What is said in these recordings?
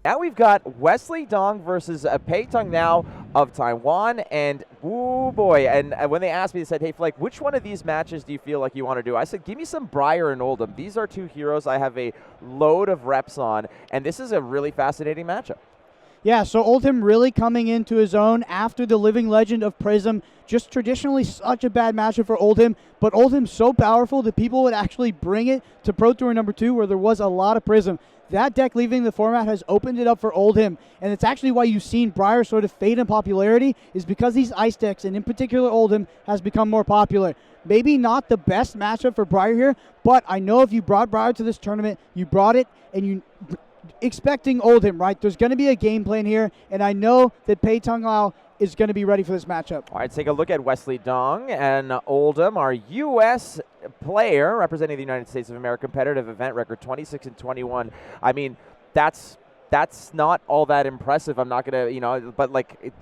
Now we've got Wesley Dong versus Pei-Tung Liao of Taiwan, and ooh boy, and when they asked me, they said, hey Flake, which one of these matches do you feel like you want to do? I said, give me some Briar and Oldhim. These are two heroes I have a load of reps on, and this is a really fascinating matchup. Yeah, so Oldhim really coming into his own after the living legend of Prism. Just traditionally such a bad matchup for Oldhim, but Oldhim's so powerful that people would actually bring it to Pro Tour number 2 where there was a lot of Prism. That deck leaving the format has opened it up for Oldhim, and it's actually why you've seen Briar sort of fade in popularity, is because these ice decks, and in particular Oldhim, has become more popular. Maybe not the best matchup for Briar here, but I know if you brought Briar to this tournament, you brought it, and you expecting Oldhim, right? There's going to be a game plan here, and I know that Pei-Tung Liao is going to be ready for this matchup. All right, take a look at Wesley Dong and Oldhim, our U.S. player representing the United States of America, competitive event record 26-21. I mean, that's not all that impressive. I'm not going to, but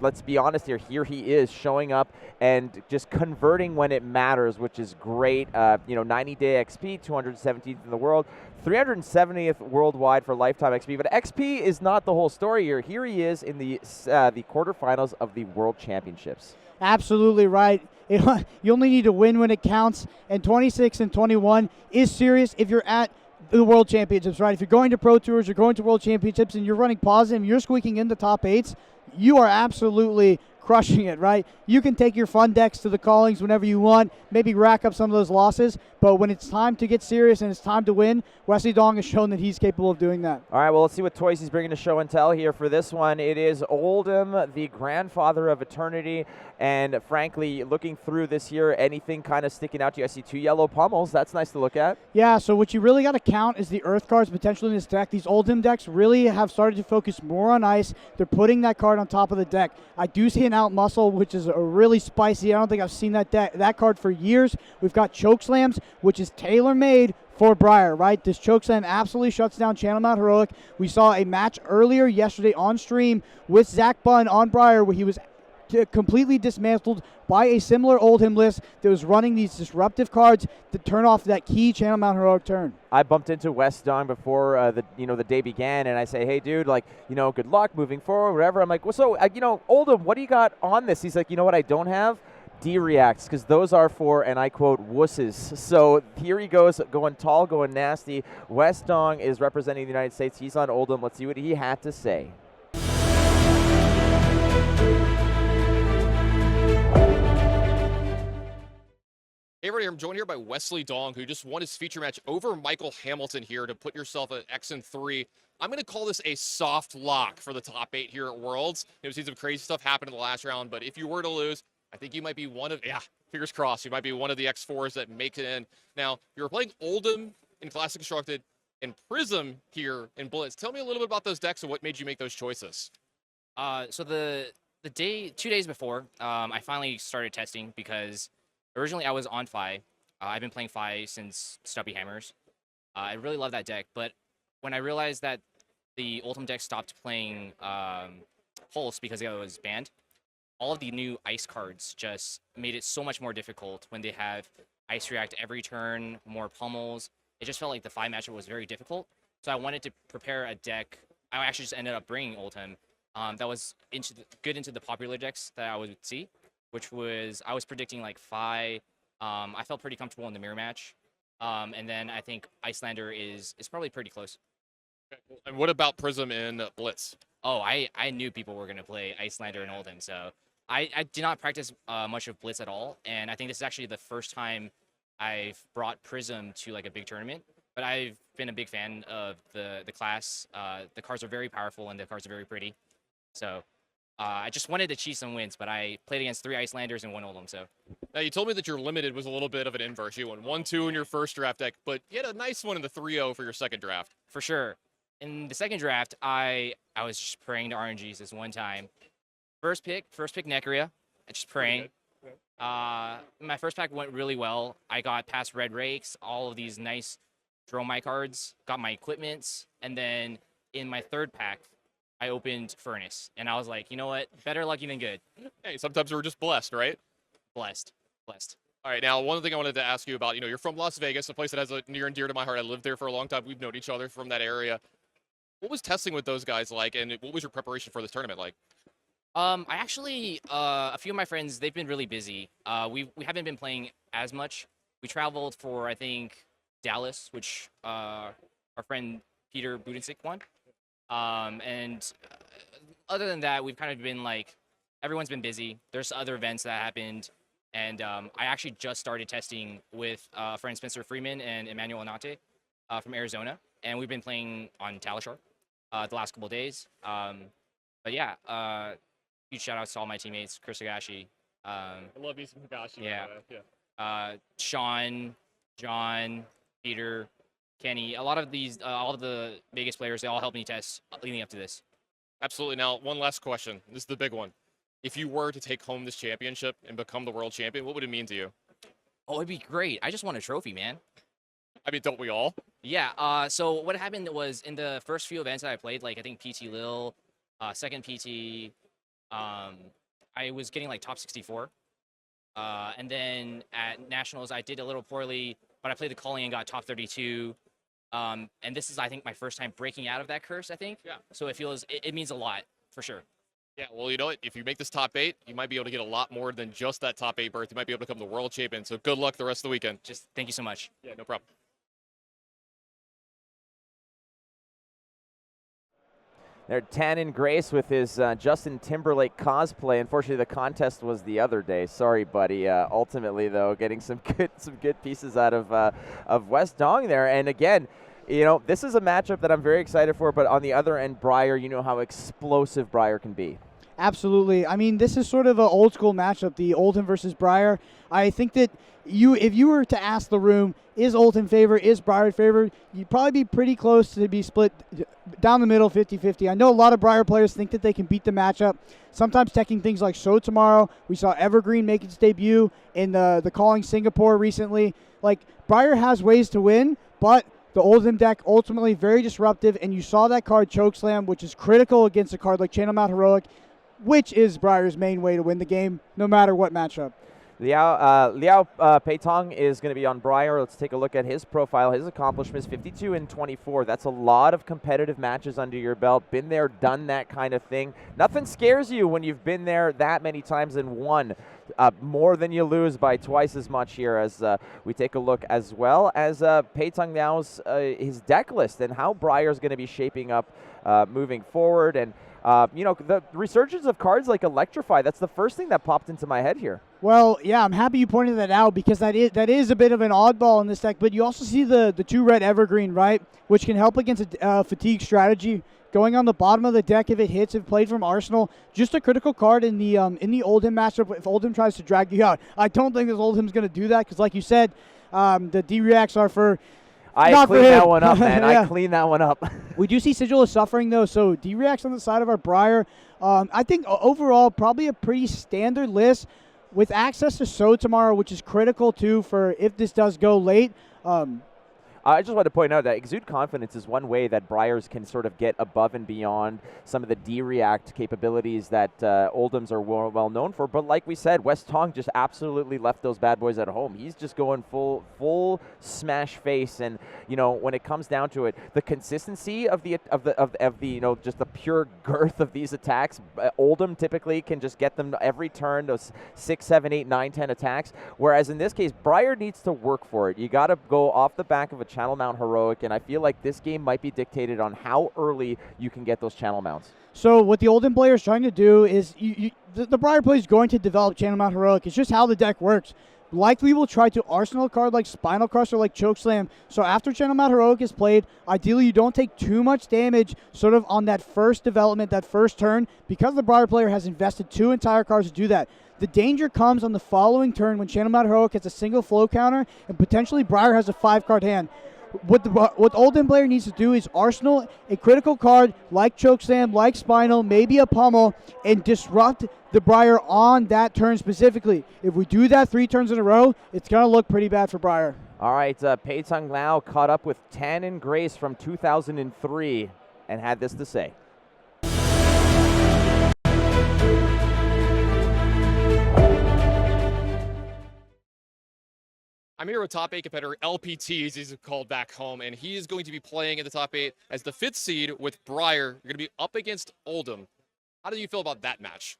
let's be honest here. Here he is showing up and just converting when it matters, which is great. 90-day XP, 217th in the world, 370th worldwide for lifetime XP. But XP is not the whole story here. Here he is in the quarterfinals of the World Championships. Absolutely right. You only need to win when it counts, and 26-21 is serious if you're at the World Championships, right? If you're going to Pro Tours, you're going to World Championships, and you're running positive, you're squeaking in the top 8s, you are absolutely crushing it, right? You can take your fun decks to the callings whenever you want, maybe rack up some of those losses, but when it's time to get serious and it's time to win, Wesley Dong has shown that he's capable of doing that. All right, well, let's see what toys he's bringing to show and tell here for this one. It is Oldhim, the grandfather of eternity, and frankly, looking through this here, anything kind of sticking out to you? I see 2 yellow pummels. That's nice to look at. Yeah, so what you really got to count is the earth cards potentially in this deck. These Oldhim decks really have started to focus more on ice. They're putting that card on top of the deck. I do see an out muscle, which is a really spicy. I don't think I've seen that card for years. We've got choke slams, which is tailor-made for Briar, right? This choke slam absolutely shuts down Channel Mount Heroic. We saw a match earlier yesterday on stream with Zach Bunn on Briar where he was completely dismantled by a similar Oldhim list that was running these disruptive cards to turn off that key Channel Mount Heroic turn. I bumped into Wes Dong before the day began, and I say, hey, dude, good luck moving forward, whatever. I'm like, well, so, Oldhim, what do you got on this? He's like, you know what I don't have? D-reacts, because those are for, and I quote, wusses. So here he goes, going tall, going nasty. Wes Dong is representing the United States. He's on Oldhim. Let's see what he had to say. Hey everybody, I'm joined here by Wesley Dong, who just won his feature match over Michael Hamilton here to put yourself at X3. I'm going to call this a soft lock for the top 8 here at Worlds. We've seen some crazy stuff happen in the last round, but if you were to lose, I think you might be one of, fingers crossed, you might be one of the X4s that make it in. Now, you were playing Oldhim in Classic Constructed and Prism here in Blitz. Tell me a little bit about those decks and what made you make those choices. So the 2 days before, I finally started testing because originally I was on Fi. I've been playing Fi since Stubby Hammers. I really love that deck, but when I realized that the Oldhim deck stopped playing Pulse because it was banned, all of the new ice cards just made it so much more difficult when they have ice react every turn, more pummels. It just felt like the Fi matchup was very difficult. So I wanted to prepare a deck. I actually just ended up bringing Oldhim that was good into the popular decks that I would see, which was, I was predicting like Fi. I felt pretty comfortable in the mirror match. And then I think Icelander is probably pretty close. And what about Prism in Blitz? Oh, I knew people were going to play Icelander and Oldhim, so I did not practice much of Blitz at all, and I think this is actually the first time I've brought Prism to like a big tournament. But I've been a big fan of the class. The cards are very powerful and the cards are very pretty. So I just wanted to cheese some wins, but I played against 3 Icelanders and 1 Oldhim. So now you told me that your limited was a little bit of an inverse. You won 1-2 in your first draft deck, but you had a nice one in the 3-0 for your second draft. For sure. In the second draft, I was just praying to RNGs this one time. First pick Necria. Just praying. My first pack went really well. I got past Red Rakes, all of these nice Dromai cards, got my equipments, and then in my third pack, I opened Furnace, and I was like, you know what? Better lucky than good. Hey, sometimes we're just blessed, right? Blessed. All right, now one thing I wanted to ask you about, you're from Las Vegas, a place that has a near and dear to my heart. I lived there for a long time. We've known each other from that area. What was testing with those guys like, and what was your preparation for this tournament like? I actually, a few of my friends, they've been really busy. We haven't been playing as much. We traveled for, I think, Dallas, which our friend Peter Budensick won. And other than that, we've kind of been like, everyone's been busy. There's other events that happened. And I actually just started testing with friend Spencer Freeman and Emmanuel Anate from Arizona. And we've been playing on Talishore the last couple of days. But yeah, huge shout outs to all my teammates, Chris Higashi. I love you some Higashi. Yeah. Sean, John, Peter, Kenny. A lot of these, all of the biggest players, they all helped me test leading up to this. Absolutely. Now, one last question. This is the big one. If you were to take home this championship and become the world champion, what would it mean to you? Oh, it'd be great. I just want a trophy, man. I mean, don't we all? Yeah. So what happened was in the first few events that I played, like I think PT Lille, second PT, I was getting like top 64. And then at nationals, I did a little poorly, but I played the calling and got top 32. And this is, I think, my first time breaking out of that curse, I think. Yeah. So it means a lot, for sure. Yeah, well, you know what? If you make this top 8, you might be able to get a lot more than just that top 8 berth. You might be able to become the world champion. So good luck the rest of the weekend. Just thank you so much. Yeah, no problem. They're Tannen Grace with his Justin Timberlake cosplay. Unfortunately, the contest was the other day. Sorry, buddy. Ultimately, though, getting some good pieces out of West Dong there. And again, you know, this is a matchup that I'm very excited for. But on the other end, Briar, you know how explosive Briar can be. Absolutely. I mean, this is sort of an old school matchup, the Oldhim versus Briar. I think that if you were to ask the room, is Oldhim favored, is Briar favored, you'd probably be pretty close to be split down the middle, 50-50. I know a lot of Briar players think that they can beat the matchup, sometimes taking things like So Tomorrow. We saw Evergreen make its debut in the Calling Singapore recently. Like, Briar has ways to win, but the Oldhim deck ultimately very disruptive, and you saw that card Chokeslam, which is critical against a card like Channel Mount Heroic, which is Briar's main way to win the game, no matter what matchup. Liao Pei-Tung is going to be on Briar. Let's take a look at his profile, his accomplishments, 52 and 24. That's a lot of competitive matches under your belt. Been there, done that kind of thing. Nothing scares you when you've been there that many times and won more than you lose by twice as much here, as we take a look as well as Pei-Tung Liao's his deck list and how Briar's going to be shaping up moving forward. And you know, the resurgence of cards like Electrify, that's the first thing that popped into my head here. Well, yeah, I'm happy you pointed that out because that is a bit of an oddball in this deck. But you also see the 2-red Evergreen, right, which can help against a fatigue strategy. Going on the bottom of the deck if it hits, if played from Arsenal, just a critical card in the Oldhim matchup if Oldhim tries to drag you out. I don't think this Oldhim's going to do that because, like you said, the D-reacts are for... I cleaned that one up, man. Yeah. I cleaned that one up. We do see Sigil of Suffering, though, so D-reacts on the side of our Briar. I think overall probably a pretty standard list with access to So Tomorrow, which is critical, too, for if this does go late. I just want to point out that Exude Confidence is one way that Briars can sort of get above and beyond some of the D-react capabilities that Oldhims are well known for. But like we said, West Dong just absolutely left those bad boys at home. He's just going full smash face, and you know, when it comes down to it, the consistency of the you know, just the pure girth of these attacks, Oldhim typically can just get them every turn, those 6, 7, 8, 9, 10 attacks. Whereas in this case, Briar needs to work for it. You got to go off the back of a Channel Mount Heroic, and I feel like this game might be dictated on how early you can get those Channel Mounts. So what the Oldhim player is trying to do is, the Briar player is going to develop Channel Mount Heroic. It's just how the deck works. Likely will try to Arsenal a card like Spinal Crush or like Chokeslam. So after Channel Mount Heroic is played, ideally you don't take too much damage sort of on that first development, that first turn, because the Briar player has invested 2 entire cards to do that. The danger comes on the following turn when Channel Mount Heroic has a single flow counter and potentially Briar has a 5-card hand. What Oldhim player needs to do is Arsenal a critical card like Chokeslam, like Spinal, maybe a pummel, and disrupt the Briar on that turn specifically. If we do that 3 turns in a row, it's going to look pretty bad for Briar. All right, Pei-Tung Liao caught up with Tannen Grace from 2003 and had this to say. I'm here with top 8 competitor LPT, as he's called back home, and he is going to be playing in the top 8 as the 5th seed with Briar. You're going to be up against Oldhim. How do you feel about that match?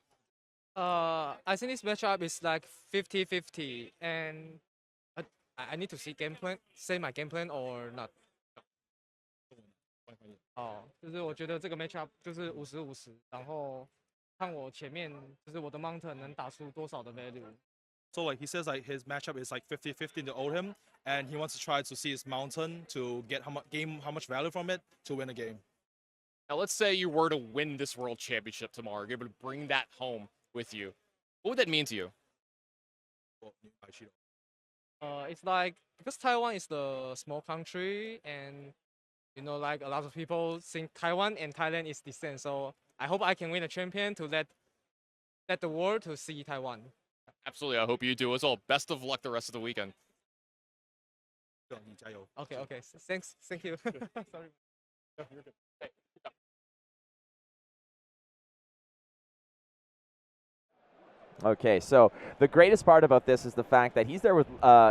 I think this matchup is like 50-50, and I need to see game plan, say my game plan or not. 就是我觉得这个 matchup 就是50-50，然后看我前面就是我的 mountain 能打出多少的 value。So like he says like his matchup is like 50-50 to Oldhim, and he wants to try to see his mountain to get how much value from it to win a game. Now, let's say you were to win this world championship tomorrow, you're able to bring that home with you. What would that mean to you? It's like because Taiwan is the small country, and like a lot of people think Taiwan and Thailand is the same. So I hope I can win a champion to let the world to see Taiwan. Absolutely, I hope you do as well. Best of luck the rest of the weekend. Okay. Thanks. Thank you. Sorry. Okay, so the greatest part about this is the fact that he's there with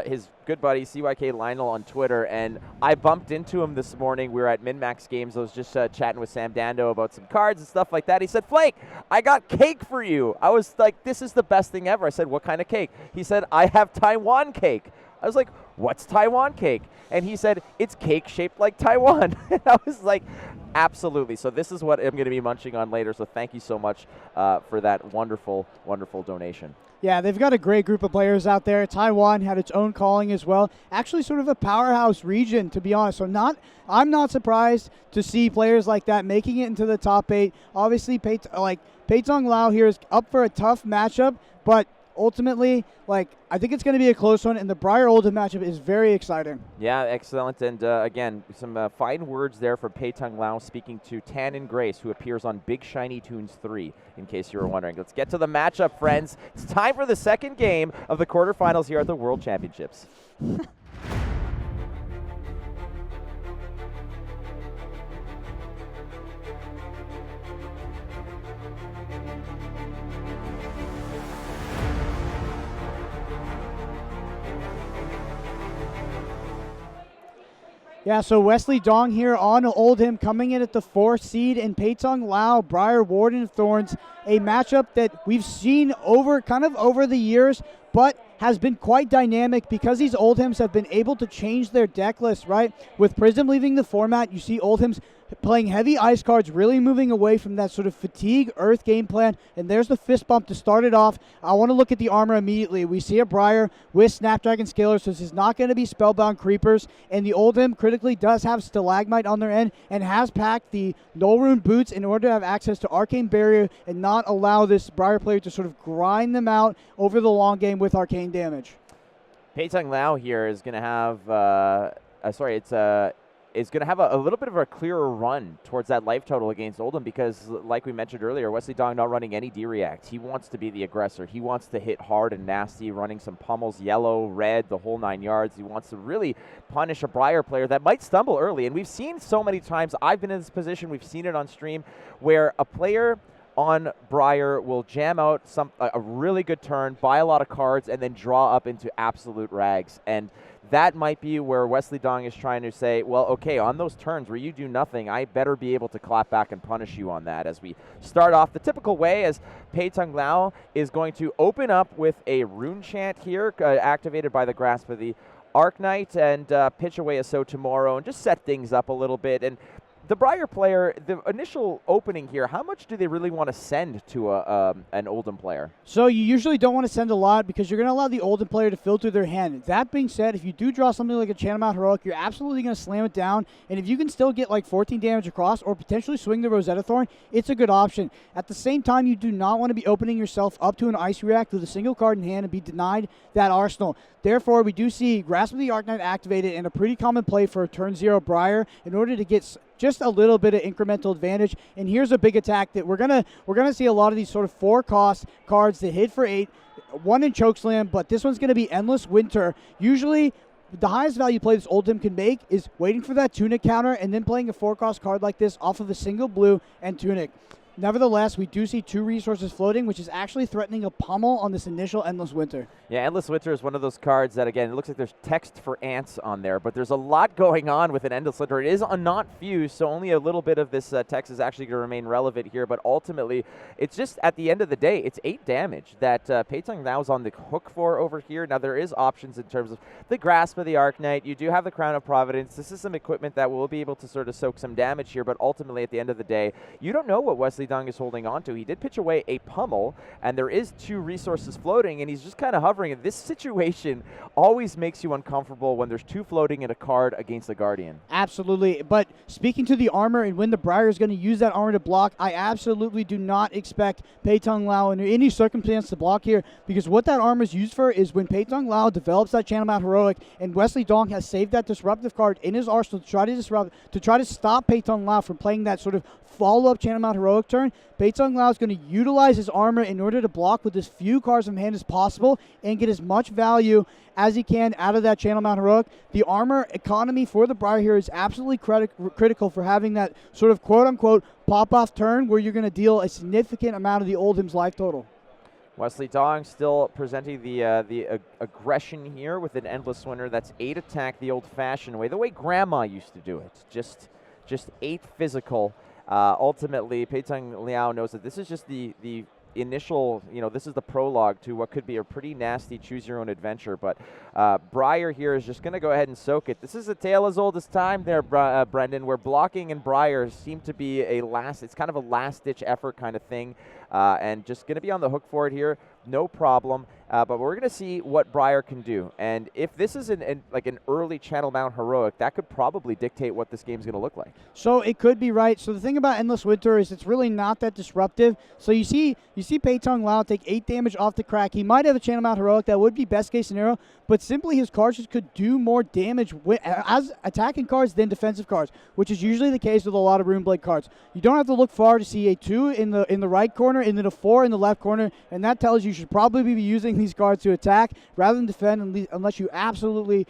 his good buddy CYK Lionel on Twitter, and I bumped into him this morning. We were at MinMax Games. I was just chatting with Sam Dando about some cards and stuff like that. He said, Flake, I got cake for you. I was like, this is the best thing ever. I said, what kind of cake? He said, I have Taiwan cake. I was like, what's Taiwan cake? And he said, it's cake shaped like Taiwan. And I was like, absolutely. So this is what I'm going to be munching on later. So thank you so much for that wonderful, wonderful donation. Yeah, they've got a great group of players out there. Taiwan had its own calling as well. Actually, sort of a powerhouse region, to be honest. So I'm not surprised to see players like that making it into the top 8. Obviously, Pei-Tung Liao here is up for a tough matchup, but ultimately, I think it's going to be a close one, and the Briar Oldhim matchup is very exciting. Yeah, excellent. And again, some fine words there from Pei-Tung Liao speaking to Tan Grace, who appears on Big Shiny Tunes 3, in case you were wondering. Let's get to the matchup, friends. It's time for the second game of the quarterfinals here at the World Championships. Yeah, so Wesley Dong here on Oldhim coming in at the 4th seed, and Pei-Tung Liao, Briar, Warden, Thorns, a matchup that we've seen over the years, but has been quite dynamic because these Oldhims have been able to change their deck list, right? With Prism leaving the format, you see Oldhims playing heavy ice cards, really moving away from that sort of fatigue earth game plan. And there's the fist bump to start it off. I want to look at the armor immediately. We see a Briar with Snapdragon Scaler, so this is not going to be Spellbound Creepers. And the Oldhim critically does have Stalagmite on their end and has packed the Null Rune Boots in order to have access to Arcane Barrier and not allow this Briar player to sort of grind them out over the long game with arcane damage. Pei-Tung Liao here is going to have, is going to have a little bit of a clearer run towards that life total against Oldhim because, like we mentioned earlier, Wesley Dong not running any D-React. He wants to be the aggressor. He wants to hit hard and nasty, running some pummels, yellow, red, the whole 9 yards. He wants to really punish a Briar player that might stumble early. And we've seen so many times, I've been in this position, we've seen it on stream, where a player on Briar will jam out a really good turn, buy a lot of cards, and then draw up into absolute rags. And that might be where Wesley Dong is trying to say, well, okay, on those turns where you do nothing, I better be able to clap back and punish you on that. As we start off the typical way, as Pei-Tung Liao is going to open up with a rune chant here, activated by the Grasp of the Arknight, and pitch away a So Tomorrow and just set things up a little bit. And the Briar player, the initial opening here, how much do they really want to send to an Oldhim player? So you usually don't want to send a lot because you're going to allow the Oldhim player to filter their hand. That being said, if you do draw something like a Channel Mount Heroic, you're absolutely going to slam it down. And if you can still get like 14 damage across or potentially swing the Rosetta Thorn, it's a good option. At the same time, you do not want to be opening yourself up to an Ice React with a single card in hand and be denied that arsenal. Therefore, we do see Grasp of the Arknight activated and a pretty common play for a turn 0 Briar in order to get just a little bit of incremental advantage. And here's a big attack that we're gonna see a lot of these sort of 4-cost cards that hit for 8, 1 in Chokeslam, but this one's gonna be Endless Winter. Usually, the highest value play this Oldhim can make is waiting for that Tunic counter and then playing a 4-cost card like this off of a single blue and Tunic. Nevertheless, we do see 2 resources floating, which is actually threatening a pummel on this initial Endless Winter. Yeah, Endless Winter is one of those cards that, again, it looks like there's text for ants on there, but there's a lot going on with an Endless Winter. It is not fused, so only a little bit of this text is actually going to remain relevant here, but ultimately, it's just, at the end of the day, it's 8 damage that Pei-Tung Liao is on the hook for over here. Now, there is options in terms of the Grasp of the Arknight. You do have the Crown of Providence. This is some equipment that will be able to sort of soak some damage here, but ultimately, at the end of the day, you don't know what Wesley Dong is holding on to. He did pitch away a pummel, and there is 2 resources floating, and he's just kind of hovering. And this situation always makes you uncomfortable when there's 2 floating in a card against the Guardian. Absolutely. But speaking to the armor and when the Briar is going to use that armor to block, I absolutely do not expect Pei-Tung Liao under any circumstance to block here, because what that armor is used for is when Pei-Tung Liao develops that Channel Mount Heroic, and Wesley Dong has saved that disruptive card in his arsenal to try to disrupt, to try to stop Pei-Tung Liao from playing that sort of follow-up Channel Mount Heroic turn. Pei-Tung Liao is going to utilize his armor in order to block with as few cards from hand as possible and get as much value as he can out of that Channel Mount Heroic. The armor economy for the Briar here is absolutely critical for having that sort of quote-unquote pop-off turn where you're going to deal a significant amount of the Oldhim's life total. Wesley Dong still presenting the aggression here with an Endless Winter. That's 8 attack the old-fashioned way, the way Grandma used to do it. Just 8 physical. Ultimately, Pei-Tung Liao knows that this is just the initial, this is the prologue to what could be a pretty nasty choose-your-own-adventure. But Briar here is just going to go ahead and soak it. This is a tale as old as time there, Brendan, where blocking and Briar seem to be it's kind of a last-ditch effort kind of thing. And just going to be on the hook for it here, no problem. But we're going to see what Briar can do. And if this is an early Channel Mount Heroic, that could probably dictate what this game's going to look like. So it could be right. So the thing about Endless Winter is it's really not that disruptive. So you see Pei-Tung Liao take 8 damage off the crack. He might have a Channel Mount Heroic. That would be best case scenario. But simply his cards just could do more damage as attacking cards than defensive cards, which is usually the case with a lot of Runeblade cards. You don't have to look far to see a 2 in the right corner and then a 4 in the left corner, and that tells you should probably be using these cards to attack rather than defend unless you absolutely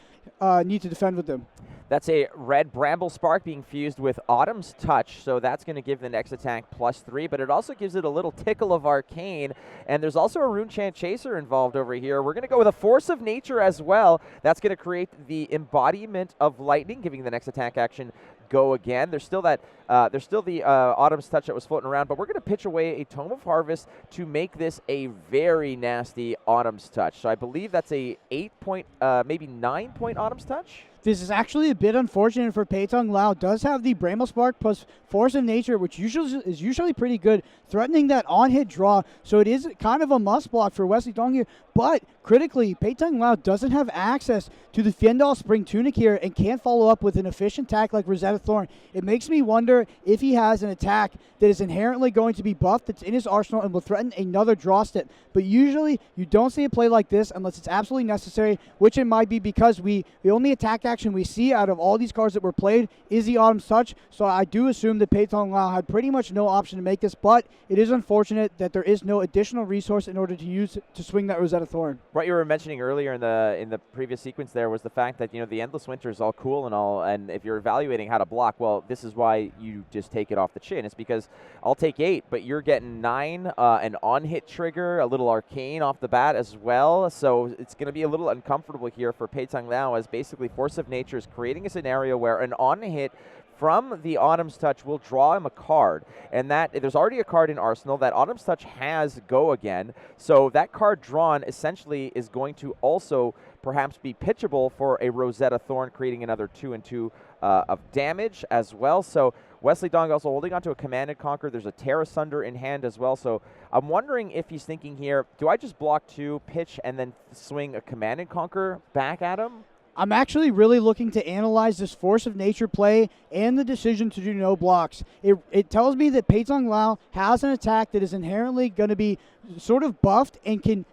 need to defend with them. That's a red Bramble Spark being fused with Autumn's Touch, so that's going to give the next attack +3, but it also gives it a little tickle of Arcane, and there's also a Runechant Chaser involved over here. We're going to go with a Force of Nature as well. That's going to create the embodiment of Lightning, giving the next attack action go again. There's still the Autumn's Touch that was floating around, but we're going to pitch away a Tome of Harvest to make this a very nasty Autumn's Touch. So I believe that's a 8-point, maybe 9-point Autumn's Touch. This is actually a bit unfortunate for Pei-Tung Liao. Does have the Bramble Spark plus Force of Nature, which is usually pretty good, threatening that on-hit draw. So it is kind of a must block for Wesley Dong here. But critically, Pei-Tung Liao doesn't have access to the Fyendal Spring Tunic here and can't follow up with an efficient attack like Rosetta Thorn. It makes me wonder if he has an attack that is inherently going to be buffed that's in his arsenal and will threaten another draw step. But usually, you don't see a play like this unless it's absolutely necessary, which it might be because the only attack action we see out of all these cards that were played is the Autumn's Touch. So I do assume that Pei-Tung Liao had pretty much no option to make this, but it is unfortunate that there is no additional resource in order to use to swing that Rosetta Thorn. What you were mentioning earlier in the previous sequence there was the fact that the Endless Winter is all cool and all, and if you're evaluating how to block, well, this is why you just take it off the chin. It's because I'll take 8, but you're getting 9, an on-hit trigger, a little Arcane off the bat as well. So it's going to be a little uncomfortable here for Pei-Tung Liao, as basically Force of Nature is creating a scenario where an on-hit from the Autumn's Touch will draw him a card, and that there's already a card in Arsenal. That Autumn's Touch has Go Again, so that card drawn essentially is going to also perhaps be pitchable for a Rosetta Thorn, creating another 2 and 2 of damage as well. So Wesley Dong also holding on to a Command and Conquer. There's a Terra Sunder in hand as well. So I'm wondering if he's thinking here, do I just block 2, pitch, and then swing a Command and Conquer back at him? I'm actually really looking to analyze this Force of Nature play and the decision to do no blocks. It tells me that Pei-Tung Liao has an attack that is inherently going to be sort of buffed and can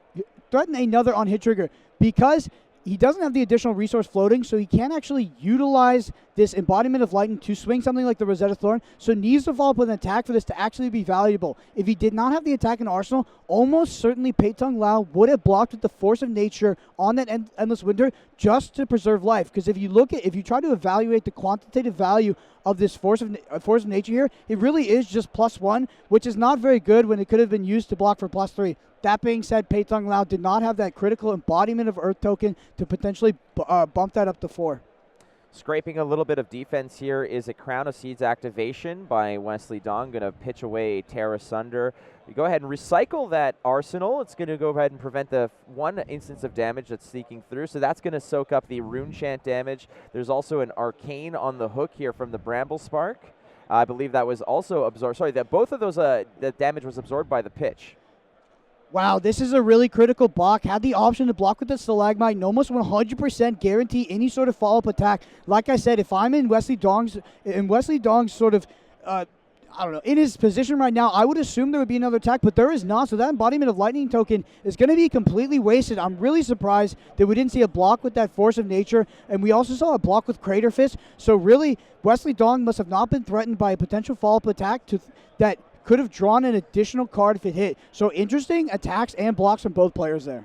threaten another on-hit trigger because he doesn't have the additional resource floating, so he can't actually utilize this embodiment of lightning to swing something like the Rosetta Thorn, so needs to follow up with an attack for this to actually be valuable. If he did not have the attack in Arsenal, almost certainly Pei-Tung Liao would have blocked with the Force of Nature on that Endless Winter just to preserve life, because if you try to evaluate the quantitative value of this force of nature here, it really is just +1, which is not very good when it could have been used to block for +3. That being said, Pei-Tung Liao did not have that critical embodiment of Earth Token to potentially bump that up to 4. Scraping a little bit of defense here is a Crown of Seeds activation by Wesley Dong. Going to pitch away Terra Sunder. You go ahead and recycle that arsenal. It's going to go ahead and prevent the one instance of damage that's sneaking through. So that's going to soak up the Rune Chant damage. There's also an Arcane on the hook here from the Bramble Spark. I believe that was also absorbed. Sorry, that both of those the damage was absorbed by the pitch. Wow, this is a really critical block. Had the option to block with the Stalagmite and almost 100% guarantee any sort of follow-up attack. Like I said, if I'm in Wesley Dong's sort of, I don't know, in his position right now, I would assume there would be another attack, but there is not. So that embodiment of Lightning Token is going to be completely wasted. I'm really surprised that we didn't see a block with that Force of Nature, and we also saw a block with Crater Fist. So really, Wesley Dong must have not been threatened by a potential follow-up attack that could have drawn an additional card if it hit. So interesting attacks and blocks from both players there.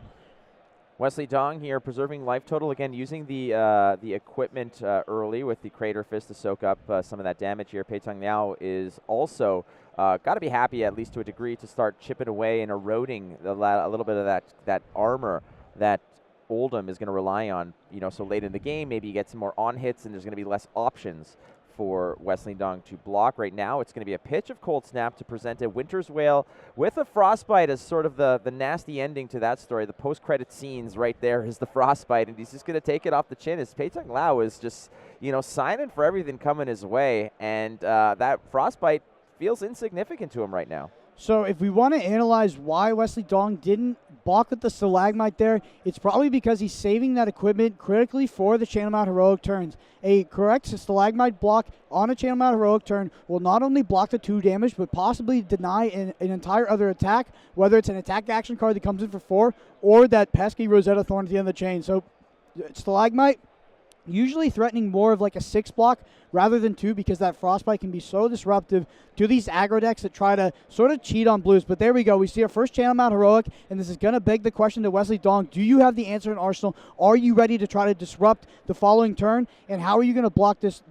Wesley Dong here preserving life total, again using the equipment early with the Crater Fist to soak up some of that damage here. Pei-Tung Liao is also got to be happy, at least to a degree, to start chipping away and eroding a little bit of that armor that Oldhim is going to rely on. So late in the game, maybe you get some more on hits and there's going to be less options for Wesley Dong to block. Right now, it's going to be a pitch of Cold Snap to present a Winter's Wail with a Frostbite as sort of the nasty ending to that story. The post-credit scenes right there is the Frostbite, and he's just going to take it off the chin as Pei-Tung Liao is just, signing for everything coming his way, and that Frostbite feels insignificant to him right now. So if we want to analyze why Wesley Dong didn't block with the Stalagmite there, it's probably because he's saving that equipment critically for the Channel Mount Heroic turns. A correct Stalagmite block on a Channel Mount Heroic turn will not only block the 2 damage, but possibly deny an entire other attack, whether it's an attack action card that comes in for 4 or that pesky Rosetta Thorn at the end of the chain. So Stalagmite, usually threatening more of like a 6 block rather than 2, because that Frostbite can be so disruptive to these aggro decks that try to sort of cheat on blues. But there we go. We see our first Channel Mount Heroic, and this is going to beg the question to Wesley Dong. Do you have the answer in Arsenal? Are you ready to try to disrupt the following turn? And how are you going to block this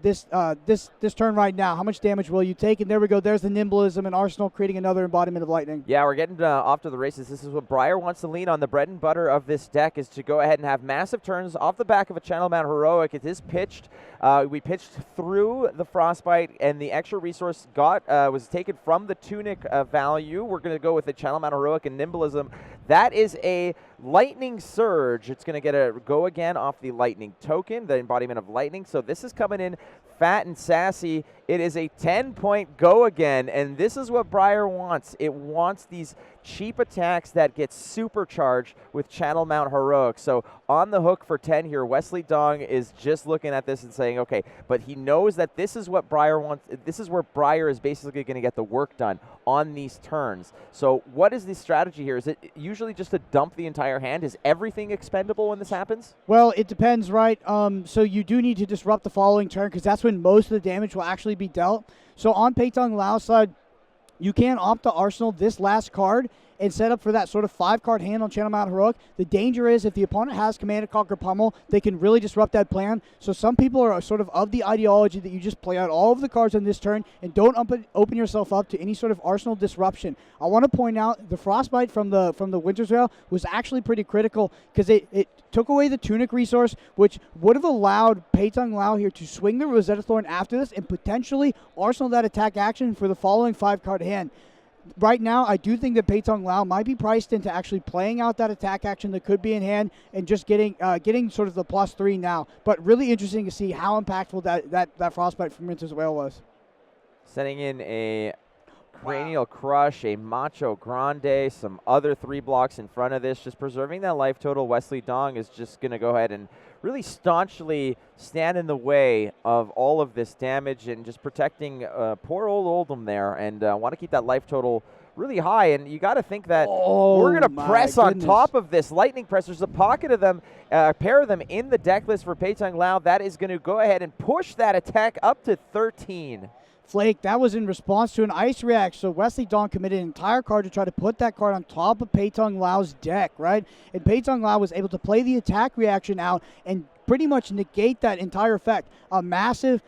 turn right now? How much damage will you take? And there we go. There's the Nimblism in Arsenal, creating another embodiment of lightning. Yeah, we're getting off to the races. This is what Briar wants to lean on. The bread and butter of this deck is to go ahead and have massive turns off the back of a Channel Mount Heroic. It is pitched. We pitched through the Frostbite, and the extra resource was taken from the Tunic value. We're going to go with the Channel Mount Heroic and Nimblism. That is a Lightning Surge. It's going to get a go again off the Lightning Token, the embodiment of Lightning. So this is coming in fat and sassy. It is a 10-point go again, and this is what Briar wants. It wants these cheap attacks that get supercharged with Channel Mount Heroic. So on the hook for 10 here, Wesley Dong is just looking at this and saying, okay, but he knows that this is what Briar wants. This is where Briar is basically going to get the work done on these turns. So what is the strategy here? Is it usually just to dump the entire hand? Is everything expendable when this happens? Well, it depends, right? So you do need to disrupt the following turn, because that's when most of the damage will actually be dealt. So on Pei-Tung Liao's side, you can opt to Arsenal this last card and set up for that sort of 5-card hand on Channel Mount Heroic. The danger is if the opponent has Command and Conquer Pummel, they can really disrupt that plan. So some people are sort of the ideology that you just play out all of the cards on this turn and don't open yourself up to any sort of Arsenal disruption. I want to point out the Frostbite from the Winter's Wail was actually pretty critical, because it took away the Tunic resource, which would have allowed Pei-Tung Liao here to swing the Rosetta Thorn after this and potentially Arsenal that attack action for the following 5-card hand. Right now, I do think that Pei-Tung Liao might be priced into actually playing out that attack action that could be in hand and just getting sort of the +3 now. But really interesting to see how impactful that Frostbite from Winter's Wail was. Sending in a Cranial Crush, a Macho Grande, some other 3 blocks in front of this, just preserving that life total. Wesley Dong is just going to go ahead and really staunchly stand in the way of all of this damage and just protecting poor old Oldhim there, and want to keep that life total really high. And you got to think that we're going to press on top of this Lightning Press. There's a pocket of them, a pair of them in the deck list for Pei-Tung Liao. That is going to go ahead and push that attack up to 13. Flake, that was in response to an ice react. So Wesley Dong committed an entire card to try to put that card on top of Pei-Tung Liao's deck, right? And Pei-Tung Liao was able to play the attack reaction out and pretty much negate that entire effect. A massive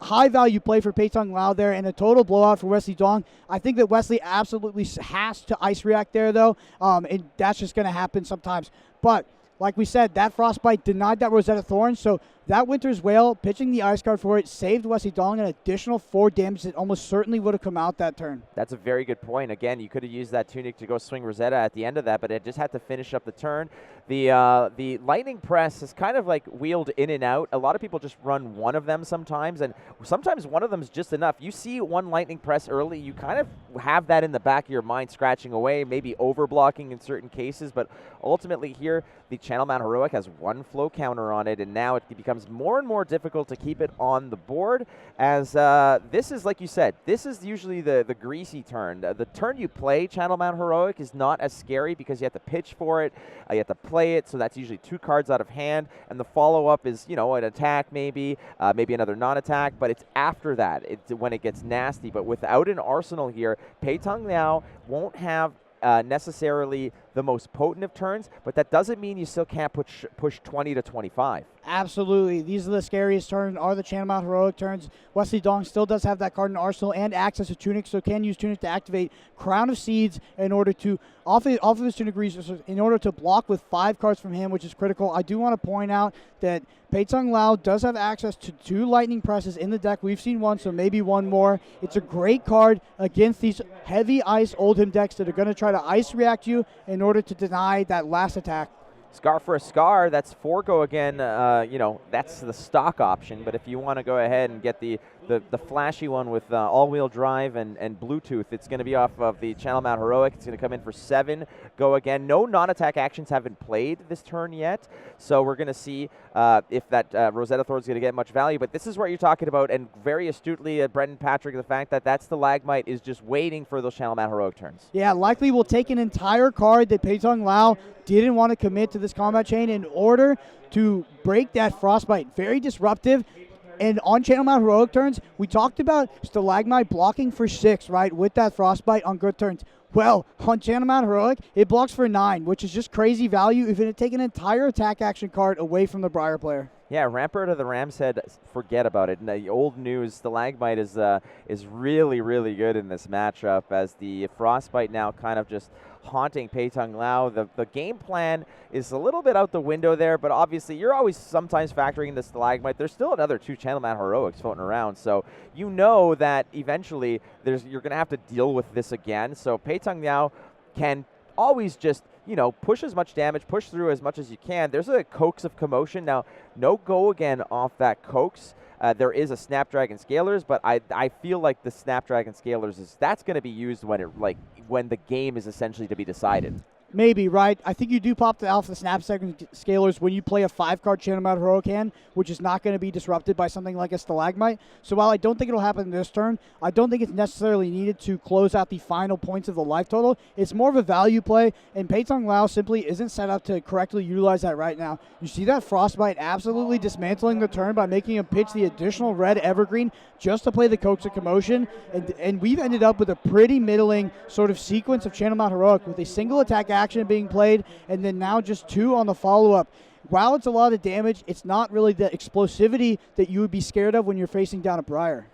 high value play for Pei-Tung Liao there and a total blowout for Wesley Dong. I think that Wesley absolutely has to ice react there, though, and that's just going to happen sometimes. But like we said, that Frostbite denied that Rosetta Thorns, so that Winter's Wail, pitching the ice card for it, saved Wesley Dong an additional 4 damage that almost certainly would have come out that turn. That's a very good point. Again, you could have used that Tunic to go swing Rosetta at the end of that, but it just had to finish up the turn. The Lightning Press is kind of like wheeled in and out. A lot of people just run one of them sometimes, and sometimes one of them is just enough. You see one Lightning Press early, you kind of have that in the back of your mind scratching away, maybe overblocking in certain cases, but ultimately here, the Channel Mount Heroic has one flow counter on it, and now it becomes more and more difficult to keep it on the board, as this is, like you said, this is usually the greasy turn. The turn you play Channel Mount Heroic is not as scary because you have to pitch for it, you have to play it, so that's usually 2 cards out of hand, and the follow-up is, you know, an attack maybe, maybe another non-attack, but it's after that when it gets nasty. But without an arsenal here, Pei-Tung Liao won't have necessarily the most potent of turns, but that doesn't mean you still can't push 20 to 25. Absolutely. These are the scariest turns, are the Channel Mount Heroic turns. Wesley Dong still does have that card in Arsenal and access to Tunic, so can use Tunic to activate Crown of Seeds in order to, off of his Tunic resources, in order to block with 5 cards from him, which is critical. I do want to point out that Pei-Tung Liao does have access to 2 Lightning Presses in the deck. We've seen 1, so maybe 1 more. It's a great card against these heavy ice Oldhim decks that are going to try to ice react you in order to deny that last attack. Scar for a Scar, that's Forgo again, you know, that's the stock option, but if you want to go ahead and get the flashy one with all-wheel drive and Bluetooth, it's going to be off of the Channel Mount Heroic. It's going to come in for 7. Go again. No non-attack actions have been played this turn yet, so we're going to see if that Rosetta Thorns is going to get much value, but this is what you're talking about, and very astutely, Brendan Patrick, the fact that that's the Lagmite is just waiting for those Channel Mount Heroic turns. Yeah, likely will take an entire card that Pei-Tung Liao didn't want to commit to this combat chain in order to break that Frostbite. Very disruptive. And on Channel Mount Heroic turns, we talked about Stalagmite blocking for 6, right, with that Frostbite on good turns. Well, on Channel Mount Heroic, it blocks for 9, which is just crazy value if it had taken an entire attack action card away from the Briar player. Yeah, Rampart of the Rams said, forget about it. And the old news, Stalagmite is really, really good in this matchup, as the Frostbite now kind of just haunting Pei-Tung Liao. The game plan is a little bit out the window there, but obviously you're always sometimes factoring in the Stalagmite. There's still another 2 Channel Mount Heroics floating around, so you know that eventually you're going to have to deal with this again. So Pei-Tung Liao can always just, you know, push as much damage, push through as much as you can. There's a Coax of Commotion. Now, no go again off that Coax. There is a Snapdragon Scalers, but I feel like the Snapdragon Scalers that's going to be used when the game is essentially to be decided. Maybe, right? I think you do pop the Alpha Snapdragon Scalers when you play a 5-card Channel Mount Heroic hand, which is not going to be disrupted by something like a Stalagmite. So while I don't think it'll happen this turn, I don't think it's necessarily needed to close out the final points of the life total. It's more of a value play, and Pei-Tung Liao simply isn't set up to correctly utilize that right now. You see that Frostbite absolutely dismantling the turn by making him pitch the additional red Evergreen just to play the Coax of Commotion, and we've ended up with a pretty middling sort of sequence of Channel Mount Heroic with a single attack action being played, and then now just 2 on the follow-up. While it's a lot of damage, it's not really the explosivity that you would be scared of when you're facing down a Briar.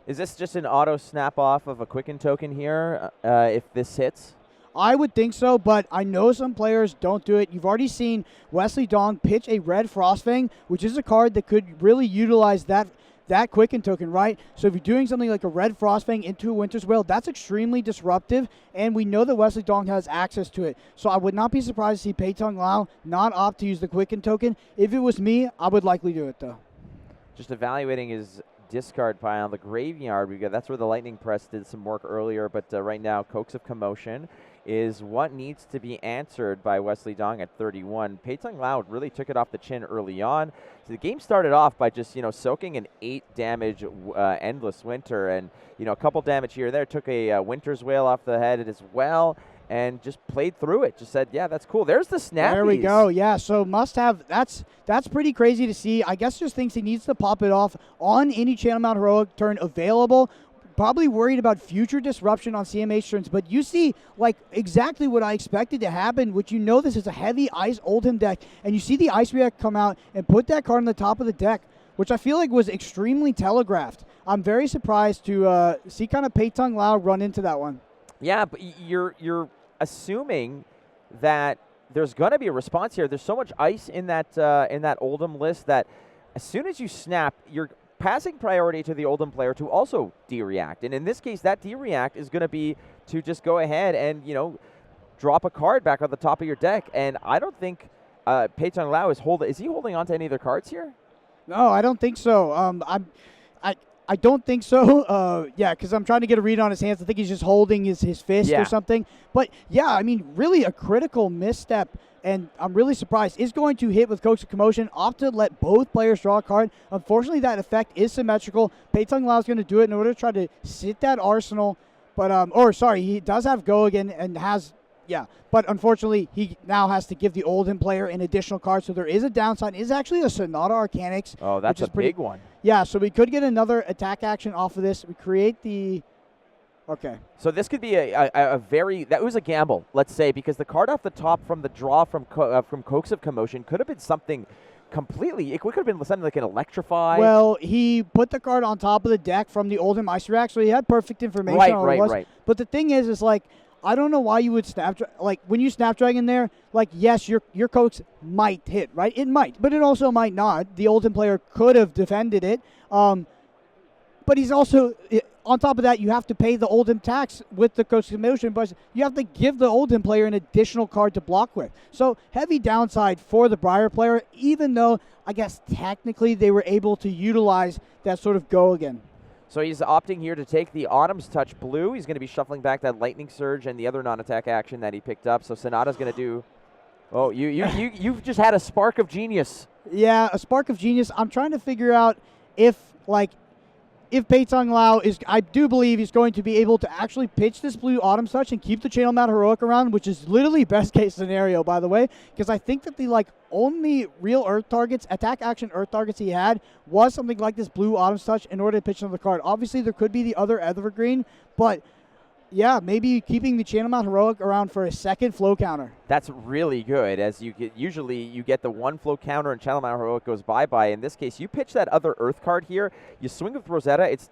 Is this just an auto snap-off of a Quicken token here if this hits? I would think so, but I know some players don't do it. You've already seen Wesley Dong pitch a red Frostfang, which is a card that could really utilize that Quicken token, right? So if you're doing something like a red Frostfang into a Winter's Wail, that's extremely disruptive, and we know that Wesley Dong has access to it. So I would not be surprised to see Pei-Tung Liao not opt to use the Quicken token. If it was me, I would likely do it, though. Just evaluating his discard pile, the Graveyard, that's where the Lightning Press did some work earlier, but right now, Coax of Commotion is what needs to be answered by Wesley Dong at 31. Pei-Tung Liao really took it off the chin early on. So the game started off by just, you know, soaking an 8 damage Endless Winter, and, you know, a couple damage here or there. Took a Winter's Wail off the head as well, and just played through it. Just said, yeah, that's cool. There's the snappies. There we go. Yeah, so must have. That's pretty crazy to see. I guess just thinks he needs to pop it off on any Channel Mount Heroic turn available. Probably worried about future disruption on CMH turns, but you see like exactly what I expected to happen, which you know this is a heavy ice Oldhim deck, and you see the Ice React come out and put that card on the top of the deck. which I feel like was extremely telegraphed. I'm very surprised to see kind of Pei-Tung Liao run into that one. Yeah, but you're assuming that there's going to be a response here. There's so much ice in that Oldhim list that as soon as you snap, you're passing priority to the Oldhim player to also de-react. And in this case, that de-react is going to be to just go ahead and, drop a card back on the top of your deck. And I don't think Pei-Tung Liao is he holding on to any of their cards here? No, I don't think so. I don't think so. Yeah, because I'm trying to get a read on his hands. I think he's just holding his fist or something. But yeah, I mean, really a critical misstep, and I'm really surprised. Is going to hit with Coax of Commotion, opt to let both players draw a card. Unfortunately, that effect is symmetrical. Pei-Tung Liao is going to do it in order to try to sit that arsenal. But he does have Go again and has. Yeah, but unfortunately, he now has to give the Oldhim player an additional card, so there is a downside. It's actually a Sonata Arcanix. Oh, that's a big one. Yeah, so we could get another attack action off of this. We create the... Okay. So this could be that was a gamble, let's say, because the card off the top from the draw from Coax of Commotion could have been something completely... It could have been something like an Electrify. Well, he put the card on top of the deck from the Oldhim Ice React, so he had perfect information on what it was. Right. But the thing is like, I don't know why you would when you Snapdragon there, yes, your Coax might hit, right? It might, but it also might not. The Oldhim player could have defended it. But he's also, on top of that, you have to pay the Oldhim tax with the Coax Commotion, but you have to give the Oldhim player an additional card to block with. So heavy downside for the Briar player, even though I guess technically they were able to utilize that sort of Go again. So he's opting here to take the Autumn's Touch blue. He's going to be shuffling back that Lightning Surge and the other non-attack action that he picked up. So Sonata's going to do... Oh, you've just had a spark of genius. Yeah, a spark of genius. I'm trying to figure out if Pei-Tung Liao is... I do believe he's going to be able to actually pitch this blue Autumn's Touch and keep the Channel Mount Heroic around, which is literally best case scenario, by the way, because I think that the only real Earth targets, attack action Earth targets he had was something like this blue Autumn's Touch in order to pitch another card. Obviously, there could be the other Evergreen, but yeah, maybe keeping the Channel Mount Heroic around for a second flow counter. That's really good, as usually you get the one flow counter and Channel Mount Heroic goes bye-bye. In this case, you pitch that other Earth card here, you swing with Rosetta, it's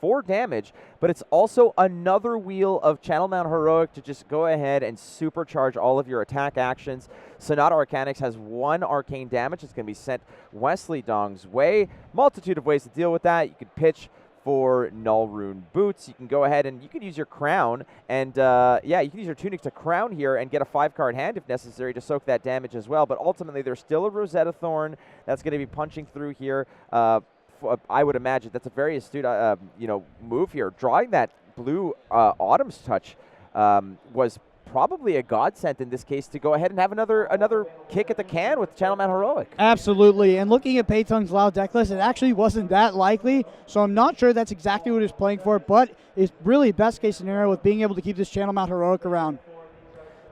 4 damage, but it's also another wheel of Channel Mount Heroic to just go ahead and supercharge all of your attack actions. Sonata Arcanix has 1 arcane damage. It's going to be sent Wesley Dong's way. Multitude of ways to deal with that. You could pitch for Null Rune Boots. You can go ahead and you can use your Crown and you can use your Tunic to Crown here and get a 5-card hand if necessary to soak that damage as well. But ultimately, there's still a Rosetta Thorn that's going to be punching through here. I would imagine that's a very astute move here. Drawing that blue Autumn's Touch was probably a godsend in this case to go ahead and have another kick at the can with Channel Mount Heroic. Absolutely, and looking at Pei-Tung's Liao deck list, it actually wasn't that likely, so I'm not sure that's exactly what he's playing for, but it's really best case scenario with being able to keep this Channel Mount Heroic around.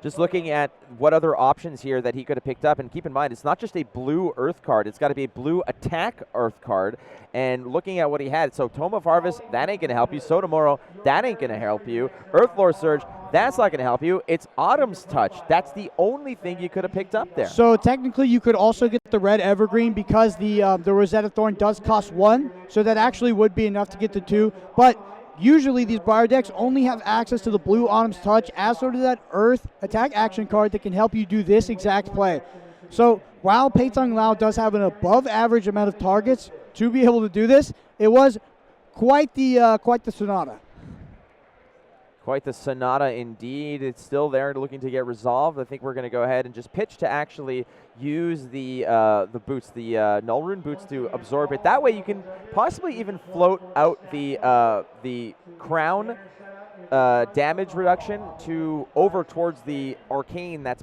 Just looking at what other options here that he could have picked up, and keep in mind, it's not just a blue Earth card, it's got to be a blue attack Earth card, and looking at what he had, so Tome of Harvest, that ain't going to help you, Sotomoro, that ain't going to help you, Earthlore Surge, that's not going to help you, it's Autumn's Touch, that's the only thing you could have picked up there. So technically you could also get the red Evergreen because the Rosetta Thorn does cost 1, so that actually would be enough to get the 2, but usually these Briar decks only have access to the blue Autumn's Touch as sort of that Earth attack action card that can help you do this exact play. So while Pei-Tung Liao does have an above average amount of targets to be able to do this, it was quite the Sonata. Quite the Sonata indeed. It's still there looking to get resolved. I think we're going to go ahead and just pitch to actually use the boots, the Null Rune Boots to absorb it. That way you can possibly even float out the Crown damage reduction to over towards the Arcane that's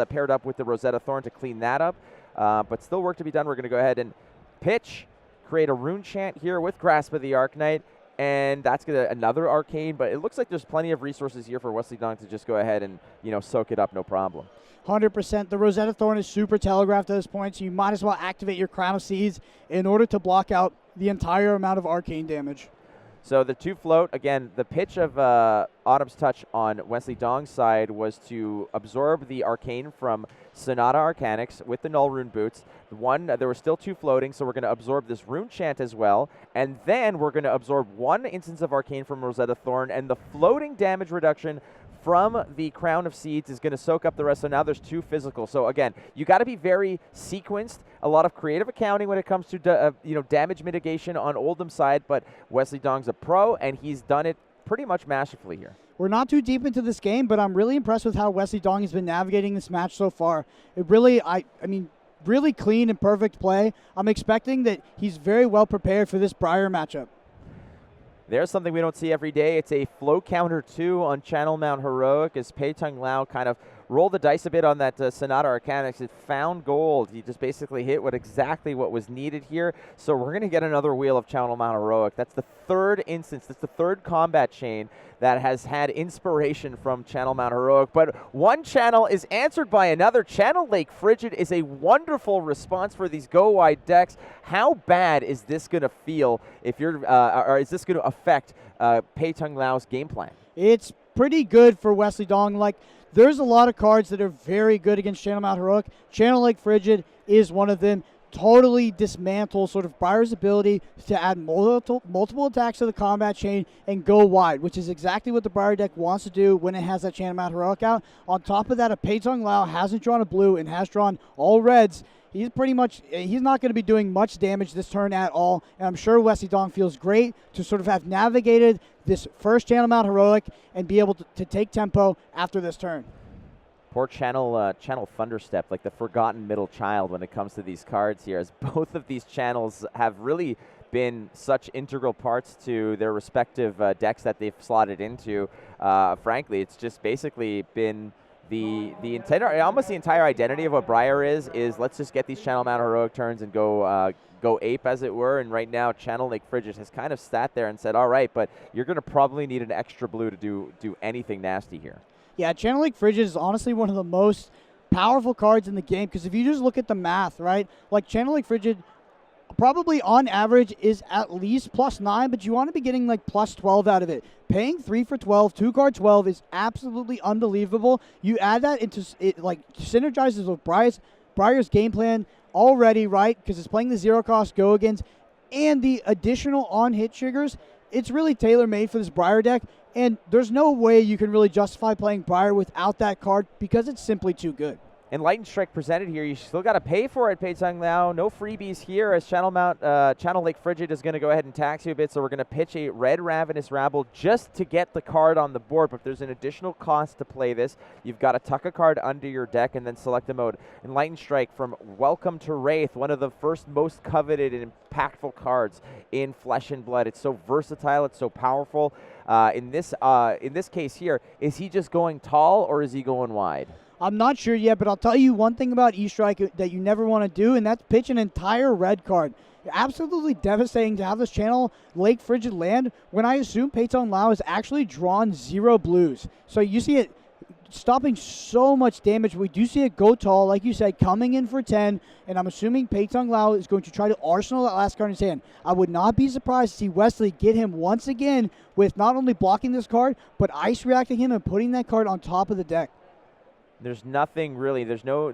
paired up with the Rosetta Thorn to clean that up. But still work to be done. We're going to go ahead and pitch, create a Rune Chant here with Grasp of the Arknight. And that's another Arcane, but it looks like there's plenty of resources here for Wesley Dong to just go ahead and, soak it up, no problem. 100%. The Rosetta Thorn is super telegraphed at this point, so you might as well activate your Crown of Seeds in order to block out the entire amount of Arcane damage. So the 2 float, again, the pitch of Autumn's Touch on Wesley Dong's side was to absorb the Arcane from Sonata Arcanix with the Null Rune Boots. There were still 2 floating, so we're going to absorb this Rune Chant as well. And then we're going to absorb 1 instance of Arcane from Rosetta Thorn, and the floating damage reduction from the Crown of Seeds is going to soak up the rest. So now there's 2 physical. So again, you got to be very sequenced. A lot of creative accounting when it comes to damage mitigation on Oldhim's side. But Wesley Dong's a pro, and he's done it pretty much masterfully here. We're not too deep into this game, but I'm really impressed with how Wesley Dong has been navigating this match so far. It really, I mean, really clean and perfect play. I'm expecting that he's very well prepared for this Briar matchup. There's something we don't see every day. It's a flow counter 2 on Channel Mount Heroic as Pei-Tung Liao kind of rolled the dice a bit on that Sonata Arcanix. It found gold. He just basically hit exactly what was needed here. So we're going to get another wheel of Channel Mount Heroic. That's the 3rd instance. That's the 3rd combat chain that has had inspiration from Channel Mount Heroic. But one channel is answered by another. Channel Lake Frigid is a wonderful response for these go-wide decks. How bad is this going to feel if you're, or is this going to affect Pei-Tung Liao's game plan? It's pretty good for Wesley Dong. Like, there's a lot of cards that are very good against Channel Mount Heroic. Channel Lake Frigid is one of them. Totally dismantle sort of Briar's ability to add multiple attacks to the combat chain and go wide, which is exactly what the Briar deck wants to do when it has that Channel Mount Heroic out. On top of that, if Pei-Tung Liao hasn't drawn a blue and has drawn all reds, he's not going to be doing much damage this turn at all. And I'm sure Wesley Dong feels great to sort of have navigated this first Channel Mount Heroic and be able to take tempo after this turn. Poor Channel Thunderstep, like the forgotten middle child when it comes to these cards here, as both of these channels have really been such integral parts to their respective decks that they've slotted into. Frankly, it's just basically been almost the entire identity of what Briar is let's just get these Channel Mount Heroic turns and go ape, as it were. And right now, Channel Lake Frigid has kind of sat there and said, all right, but you're going to probably need an extra blue to do anything nasty here. Yeah, Channel Lake Frigid is honestly one of the most powerful cards in the game, because if you just look at the math, right, like Channel Lake Frigid probably on average is at least +9, but you want to be getting like +12 out of it. Paying 3 for 12, 2-card 12 is absolutely unbelievable. You add that into it, like synergizes with Briar's game plan already, right, because it's playing the 0-cost go-agains and the additional on-hit triggers. It's really tailor-made for this Briar deck, and there's no way you can really justify playing Briar without that card because it's simply too good. And Lightning Strike presented here, you still got to pay for it, Pei-Tung Liao. No freebies here, as Channel Lake Frigid is going to go ahead and tax you a bit, so we're going to pitch a Red Ravenous Rabble just to get the card on the board, but there's an additional cost to play this. You've got to tuck a card under your deck and then select a mode. And Lightning Strike from Welcome to Wraith, one of the first most coveted and impactful cards in Flesh and Blood. It's so versatile, it's so powerful. In this case here, is he just going tall or is he going wide? I'm not sure yet, but I'll tell you one thing about E-Strike that you never want to do, and that's pitch an entire red card. Absolutely devastating to have this Channel Lake Frigid land when I assume Pei-Tung Liao has actually drawn 0 blues. So you see it stopping so much damage. We do see it go tall, like you said, coming in for 10, and I'm assuming Pei-Tung Liao is going to try to arsenal that last card in his hand. I would not be surprised to see Wesley get him once again with not only blocking this card, but ice reacting him and putting that card on top of the deck. There's nothing really. There's no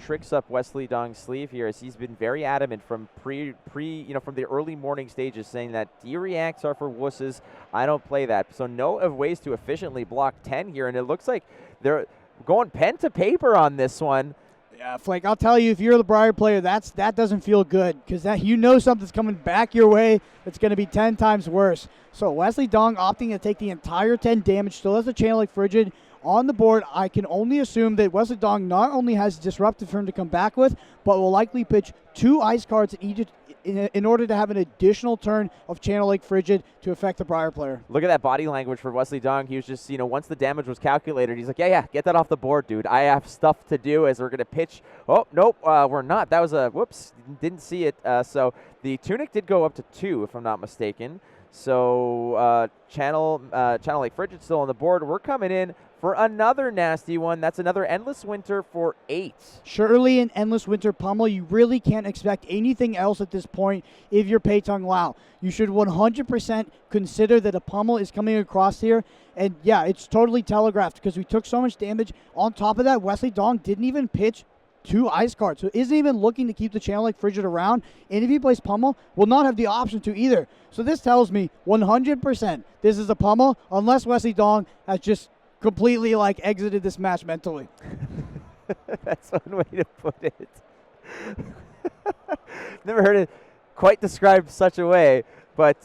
tricks up Wesley Dong's sleeve here, as he's been very adamant from from the early morning stages, saying that D-reacts are for wusses. I don't play that. So no ways to efficiently block 10 here, and it looks like they're going pen to paper on this one. Yeah, Flake, I'll tell you, if you're the Briar player, that doesn't feel good, because something's coming back your way that's going to be 10 times worse. So Wesley Dong opting to take the entire 10 damage, still has the Channel Lake Frigid on the board. I can only assume that Wesley Dong not only has Disruptive for him to come back with, but will likely pitch 2 ice cards in order to have an additional turn of Channel Lake Frigid to affect the Briar player. Look at that body language for Wesley Dong. He was just, once the damage was calculated, he's like, yeah, get that off the board, dude. I have stuff to do, as we're going to pitch. Oh, nope, we're not. That was a, whoops, didn't see it. So the Tunic did go up to 2, if I'm not mistaken. So Channel Lake Frigid still on the board. We're coming in for another nasty one. That's another Endless Winter for 8. Surely an Endless Winter pummel. You really can't expect anything else at this point if you're Pei-Tung Liao. You should 100% consider that a pummel is coming across here. And yeah, it's totally telegraphed because we took so much damage. On top of that, Wesley Dong didn't even pitch 2 ice cards, so isn't even looking to keep the Channel Lake Frigid around. And if he plays pummel, will not have the option to either. So this tells me 100% this is a pummel, unless Wesley Dong has just completely exited this match mentally. That's one way to put it. Never heard it quite described such a way. But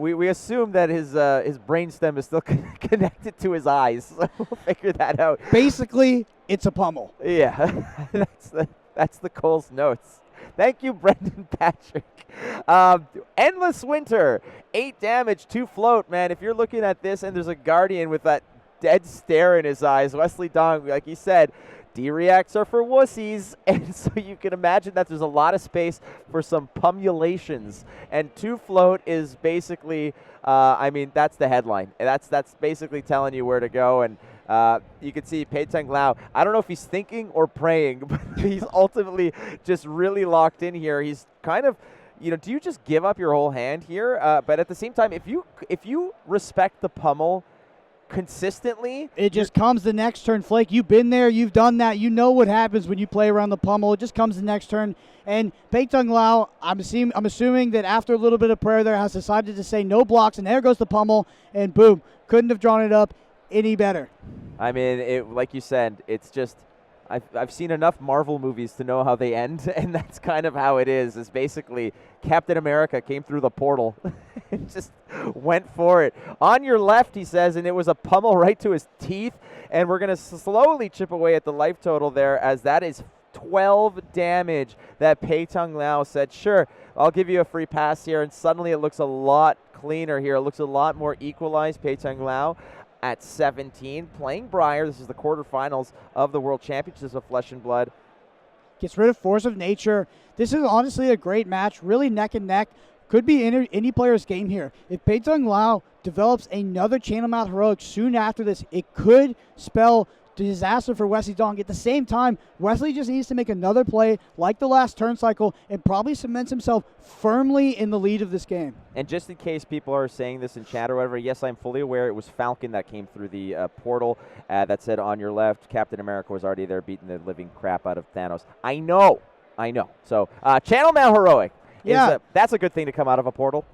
we assume that his brainstem is still connected to his eyes. So we'll figure that out. Basically, it's a pummel. Yeah, that's the Cole's notes. Thank you, Brendan Patrick. Endless Winter, 8 damage, 2 float, man. If you're looking at this and there's a Guardian with that dead stare in his eyes, Wesley Dong, like he said, D-reacts are for wussies, and so you can imagine that there's a lot of space for some pummulations. And 2 float is basically, that's the headline. That's basically telling you where to go. And you can see Pei-Tung Liao. I don't know if he's thinking or praying, but he's ultimately just really locked in here. He's kind of, do you just give up your whole hand here? But at the same time, if you respect the pummel consistently, it just comes the next turn. Flake, you've been there, you've done that, you know what happens when you play around the pummel. It just comes the next turn. And Pei-Tung Liao, I'm assuming that after a little bit of prayer there, has decided to say no blocks, and there goes the pummel, and boom, couldn't have drawn it up any better. I mean, like you said, it's just, I've seen enough Marvel movies to know how they end, and that's kind of how it is. Is basically Captain America came through the portal and just went for it. On your left, he says, and it was a pummel right to his teeth, and we're going to slowly chip away at the life total there, as that is 12 damage that Pei-Tung Liao said, sure, I'll give you a free pass here, and suddenly it looks a lot cleaner here. It looks a lot more equalized. Pei-Tung Liao at 17, playing Briar. This is the quarterfinals of the World Championships of Flesh and Blood. Gets rid of Force of Nature. This is honestly a great match, really neck and neck. Could be any player's game here. If Pei-Tung Liao develops another Channel Mount Heroic soon after this, it could spell disaster for Wesley Dong. At the same time, Wesley just needs to make another play like the last turn cycle and probably cements himself firmly in the lead of this game. And just in case people are saying this in chat or whatever, yes, I'm fully aware it was Falcon that came through the portal that said on your left, Captain America was already there beating the living crap out of Thanos. I know. So Channel Mount Heroic. Yeah. That's a good thing to come out of a portal.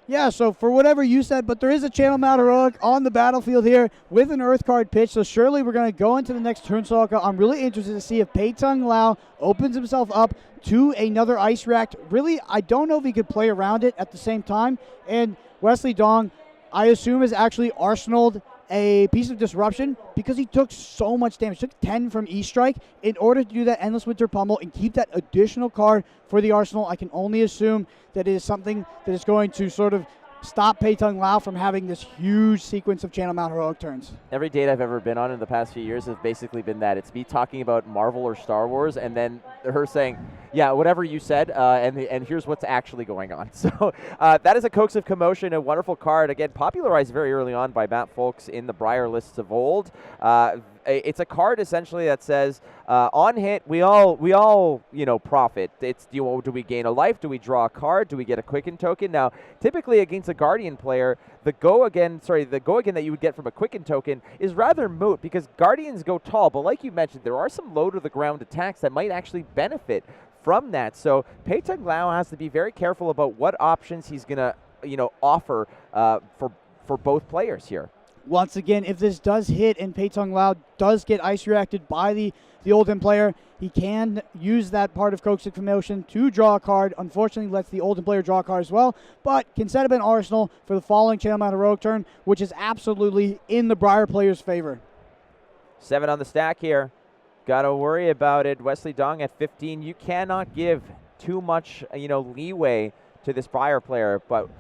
Yeah, so for whatever you said, but there is a Channel Mount Heroic on the battlefield here with an Earth card pitch, so surely we're going to go into the next turn cycle. I'm really interested to see if Pei-Tung Liao opens himself up to another Ice React. Really, I don't know if he could play around it at the same time, and Wesley Dong, I assume, is actually arsenaled a piece of disruption because he took so much damage. Took 10 from E-Strike in order to do that Endless Winter pummel and keep that additional card for the arsenal. I can only assume that it is something that is going to sort of stop Pei-Tung Liao from having this huge sequence of Channel Mount Heroic turns. Every date I've ever been on in the past few years has basically been that. It's me talking about Marvel or Star Wars, and then her saying, yeah, whatever you said, and here's what's actually going on. So that is a Coax of Commotion, a wonderful card. Again, popularized very early on by Matt Folks in the Briar lists of old. It's a card essentially that says on hit we all profit. It's do we gain a life? Do we draw a card? Do we get a Quicken token? Now, typically against a Guardian player, the go again that you would get from a Quicken token is rather moot because Guardians go tall. But like you mentioned, there are some low to the ground attacks that might actually benefit from that. So Pei-Tung Liao has to be very careful about what options he's gonna offer for both players here. Once again, if this does hit and Pei-Tung Liao does get ice reacted by the Oldhim player, he can use that part of Coax of Commotion to draw a card. Unfortunately, lets the Oldhim player draw a card as well, but can set up an arsenal for the following Channel Mount Heroic turn, which is absolutely in the Briar player's favor. 7 on the stack here. Got to worry about it. Wesley Dong at 15. You cannot give too much, leeway to this Briar player, but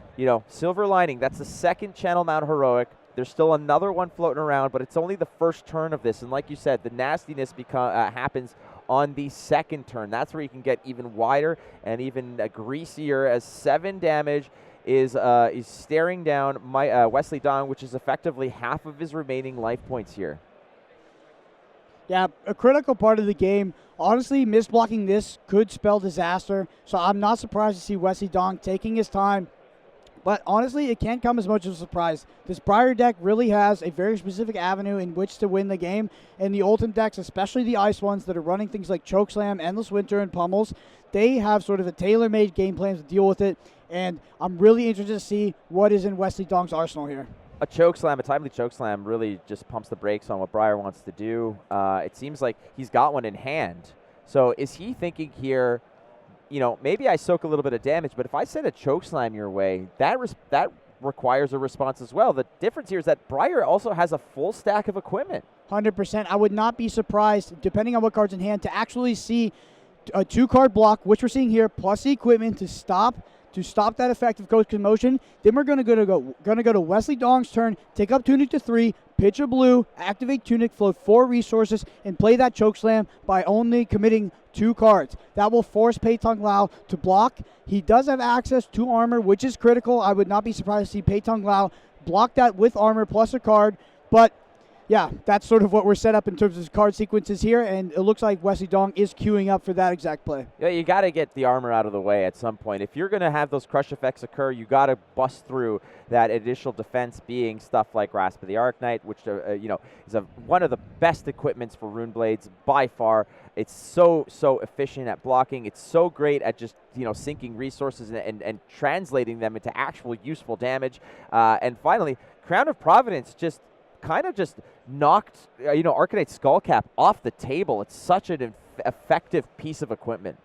silver lining. That's the second Channel Mount Heroic. There's still another one floating around, but it's only the first turn of this. And like you said, the nastiness happens on the second turn. That's where you can get even wider and even greasier, as 7 damage is staring down Wesley Dong, which is effectively half of his remaining life points here. Yeah, a critical part of the game. Honestly, misblocking this could spell disaster, so I'm not surprised to see Wesley Dong taking his time. But honestly, it can't come as much of a surprise. This Briar deck really has a very specific avenue in which to win the game, and the Oldhim decks, especially the ice ones that are running things like Chokeslam, Endless Winter, and Pummels, they have sort of a tailor-made game plan to deal with it, and I'm really interested to see what is in Wesley Dong's arsenal here. A chokeslam, a timely chokeslam, really just pumps the brakes on what Briar wants to do. It seems like he's got one in hand. So is he thinking here, you know, maybe I soak a little bit of damage, but if I send a chokeslam your way, that requires a response as well. The difference here is that Briar also has a full stack of equipment. 100%. I would not be surprised, depending on what card's in hand, to actually see a 2-card block, which we're seeing here, plus the equipment to stop that effective Ghost Commotion. Then we're going to go to Wesley Dong's turn, take up Tunic to 3, pitch a blue, activate Tunic, float 4 resources, and play that Chokeslam by only committing 2 cards. That will force Pei-Tung Liao to block. He does have access to armor, which is critical. I would not be surprised to see Pei-Tung Liao block that with armor plus a card, but yeah, that's sort of what we're set up in terms of card sequences here, and it looks like Wesley Dong is queuing up for that exact play. Yeah, you got to get the armor out of the way at some point. If you're going to have those crush effects occur, you got to bust through that additional defense, being stuff like Grasp of the Arcanite, which you know, is one of the best equipments for Rune Blades by far. It's so efficient at blocking. It's so great at just, you know, sinking resources and translating them into actual useful damage. And finally, Crown of Providence just knocked, you know, Arcanite Skullcap off the table. It's such an effective piece of equipment.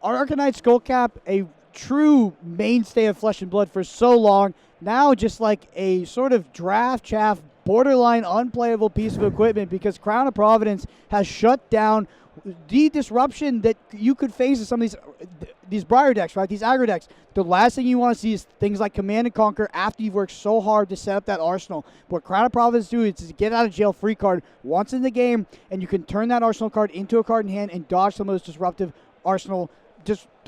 Our Arcanite Skullcap, a true mainstay of Flesh and Blood for so long, now just like a sort of draft chaff, borderline unplayable piece of equipment because Crown of Providence has shut down the disruption that you could face in some of these Briar decks, right? These aggro decks. The last thing you want to see is things like Command and Conquer after you've worked so hard to set up that arsenal. What Crown of Providence do is a get out of jail free card once in the game, and you can turn that arsenal card into a card in hand and dodge some of those disruptive arsenal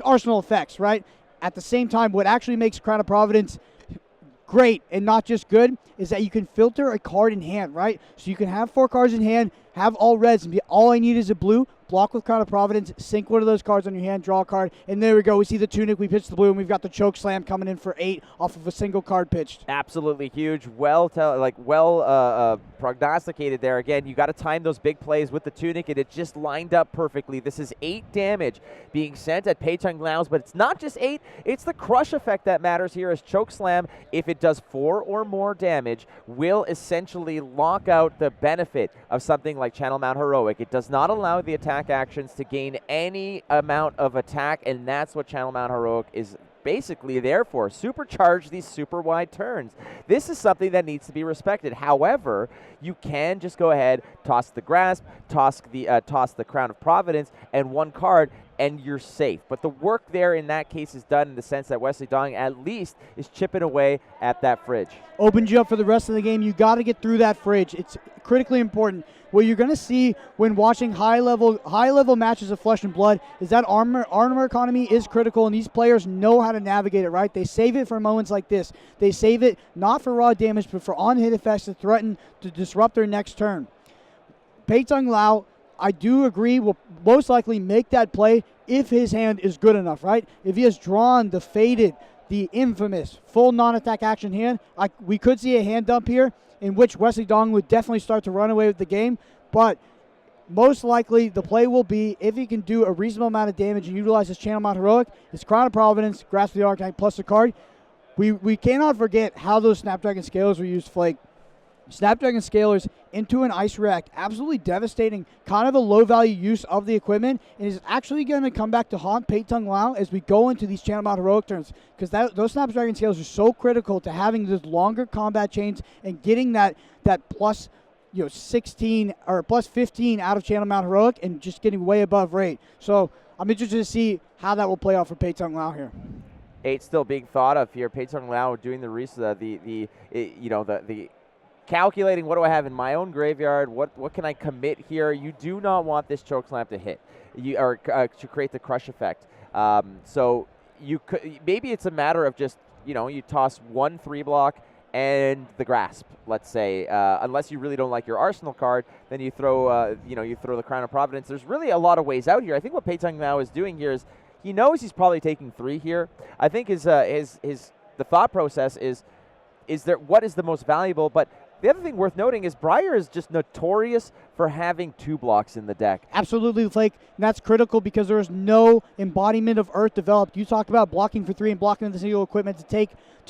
effects, right? At the same time, what actually makes Crown of Providence great and not just good is that you can filter a card in hand, right? So you can have 4 cards in hand, have all reds, and be all I need is a blue, block with Crown of Providence, sink one of those cards on your hand, draw a card, and there we go. We see the Tunic, we pitch the blue, and we've got the Choke Slam coming in for 8 off of a single card pitched. Absolutely huge. Prognosticated there. Again, you got to time those big plays with the Tunic, and it just lined up perfectly. This is 8 damage being sent at Pei-Tung Liao's, but it's not just 8. It's the crush effect that matters here, as Choke Slam, if it does 4 or more damage, will essentially lock out the benefit of something like Channel Mount Heroic. It does not allow the attack actions to gain any amount of attack, and that's what Channel Mount Heroic is basically there for. Supercharge these super wide turns. This is something that needs to be respected. However, you can just go ahead, toss the Grasp, toss the Crown of Providence, and 1 card, and you're safe. But the work there in that case is done in the sense that Wesley Dong at least is chipping away at that fridge. Opens you up for the rest of the game. You got to get through that fridge. It's critically important. What you're going to see when watching high level matches of Flesh and Blood is that armor economy is critical, and these players know how to navigate it, right? They save it for moments like this. They save it not for raw damage, but for on-hit effects that threaten to disrupt their next turn. Pei-Tung Liao, I do agree, will most likely make that play if his hand is good enough, right? If he has drawn the faded, the infamous full non-attack action hand, we could see a hand dump here in which Wesley Dong would definitely start to run away with the game, but most likely the play will be, if he can do a reasonable amount of damage and utilize his Channel Mount Heroic, his Crown of Providence, Grasp of the Arcanite plus a card. We cannot forget how those Snapdragon Scalers were used, Flake. Snapdragon Scalers into an Ice React, absolutely devastating, kind of a low-value use of the equipment, and is actually going to come back to haunt Pei-Tung Liao as we go into these Channel Mount Heroic turns, because those Snapdragon Scalers are so critical to having those longer combat chains and getting that plus 16 or plus 15 out of Channel Mount Heroic and just getting way above rate. So I'm interested to see how that will play out for Pei-Tung Liao here. 8 still being thought of here. Pei-Tung Liao doing the calculating, what do I have in my own graveyard? What can I commit here? You do not want this Chokeslam to hit, to create the crush effect. So you could, maybe it's a matter of just you toss 1 3-block and the grasp, let's say, unless you really don't like your arsenal card, then you throw you throw the Crown of Providence. There's really a lot of ways out here. I think what Pei-Tung Liao is doing here is he knows he's probably taking 3 here. I think the thought process is there what is the most valuable, but the other thing worth noting is Briar is just notorious for having 2 blocks in the deck. Absolutely, Flake. And that's critical because there is no embodiment of Earth developed. You talk about blocking for 3 and blocking with the single equipment to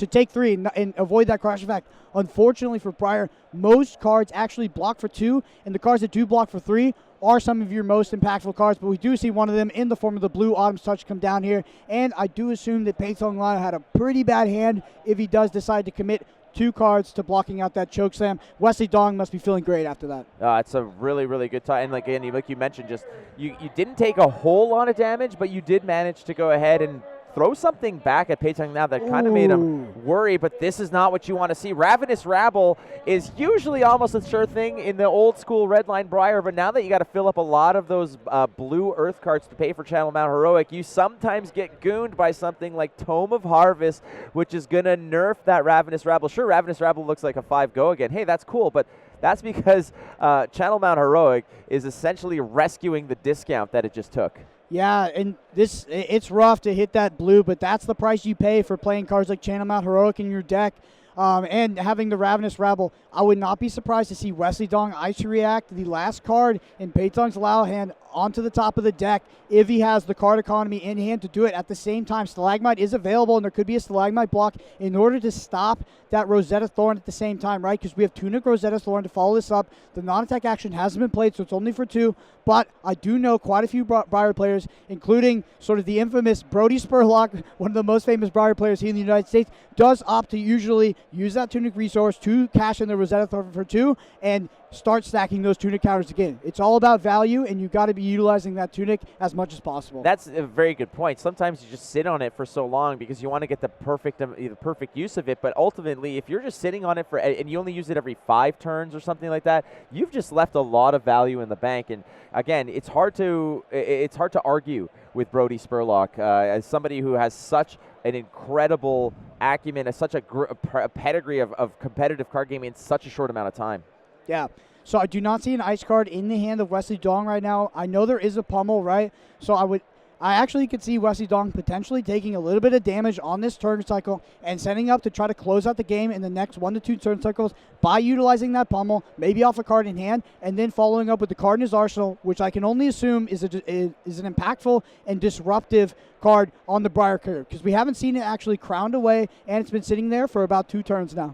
take 3 and avoid that crash effect. Unfortunately for Briar, most cards actually block for 2, and the cards that do block for 3 are some of your most impactful cards, but we do see one of them in the form of the blue Autumn's Touch come down here, and I do assume that Pei-Tung Liao had a pretty bad hand if he does decide to commit 2 cards to blocking out that choke slam. Wesley Dong must be feeling great after that. It's a really, really good time. And like you mentioned, just you didn't take a whole lot of damage, but you did manage to go ahead and throw something back at Pei-Tung Liao that kind of made him worry, but this is not what you want to see. Ravenous Rabble is usually almost a sure thing in the old school Redline Briar, but now that you got to fill up a lot of those blue Earth cards to pay for Channel Mount Heroic, you sometimes get gooned by something like Tome of Harvest, which is going to nerf that Ravenous Rabble. Sure, Ravenous Rabble looks like a 5 go again. Hey, that's cool, but that's because Channel Mount Heroic is essentially rescuing the discount that it just took. Yeah, and it's rough to hit that blue, but that's the price you pay for playing cards like Channel Mount Heroic in your deck. And having the Ravenous Rabble, I would not be surprised to see Wesley Dong Ice React, the last card in Pei-Tung Liao hand, onto the top of the deck if he has the card economy in hand to do it. At the same time, Stalagmite is available, and there could be a Stalagmite block in order to stop that Rosetta Thorn at the same time, right? Because we have Tunic Rosetta Thorn to follow this up. The non-attack action hasn't been played, so it's only for 2, but I do know quite a few Briar players, including sort of the infamous Brody Spurlock, one of the most famous Briar players here in the United States, does opt to usually use that Tunic resource to cash in the Rosetta Thorn for 2 and start stacking those Tunic counters again. It's all about value, and you got to be utilizing that Tunic as much as possible. That's a very good point. Sometimes you just sit on it for so long because you want to get the perfect use of it, but ultimately, if you're just sitting on it and you only use it every 5 turns or something like that, you've just left a lot of value in the bank. And again, it's hard to argue with Brody Spurlock as somebody who has such an incredible acumen, such a pedigree of competitive card gaming in such a short amount of time. Yeah. So I do not see an ice card in the hand of Wesley Dong right now. I know there is a pummel, right? So I actually could see Wesley Dong potentially taking a little bit of damage on this turn cycle and setting up to try to close out the game in the next 1 to 2 turn cycles by utilizing that pummel, maybe off a card in hand, and then following up with the card in his arsenal, which I can only assume is an impactful and disruptive card on the Briar curve, because we haven't seen it actually crowned away, and it's been sitting there for about 2 turns now.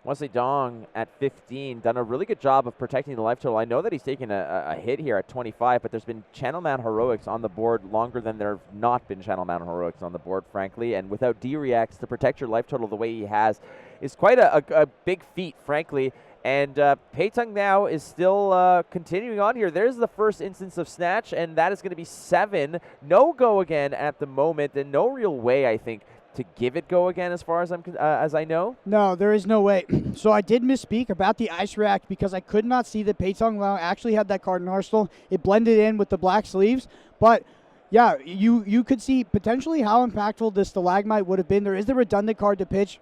Wesley Dong at 15, done a really good job of protecting the life total. I know that he's taken a hit here at 25, but there's been Channel Mount Heroics on the board longer than there have not been Channel Mount Heroics on the board, frankly. And without D-Reacts to protect your life total the way he has is quite a big feat, frankly. And Pei-Tung Liao is still continuing on here. There's the first instance of Snatch, and that is going to be 7. No go again at the moment, and no real way, I think, to give it go again as far as I know? No, there is no way. So I did misspeak about the Ice React because I could not see that Pei-Tung Liao actually had that card in Arsenal. It blended in with the black sleeves. But, yeah, you could see potentially how impactful this Stalagmite would have been. There is the redundant card to pitch.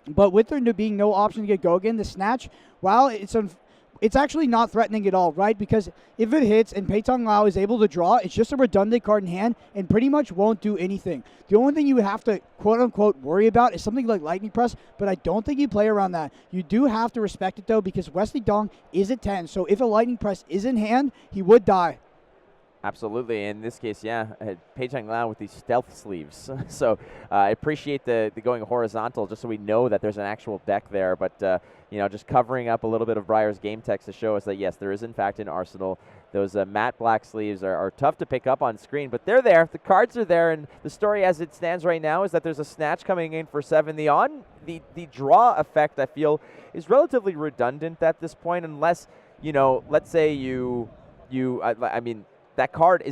But with there being no option to get go again, the Snatch, while it's actually not threatening at all, right? Because if it hits and Pei-Tung Liao is able to draw, it's just a redundant card in hand and pretty much won't do anything. The only thing you would have to, quote-unquote, worry about is something like Lightning Press, but I don't think you play around that. You do have to respect it, though, because Wesley Dong is at 10, so if a Lightning Press is in hand, he would die. Absolutely. In this case, yeah, Pei-Tung Liao with these stealth sleeves. So I appreciate the going horizontal just so we know that there's an actual deck there. But, just covering up a little bit of Briar's game text to show us that, yes, there is, in fact, an arsenal. Those matte black sleeves are tough to pick up on screen, but they're there. The cards are there, and the story as it stands right now is that there's a Snatch coming in for 7. The draw effect, I feel, is relatively redundant at this point unless, let's say that card,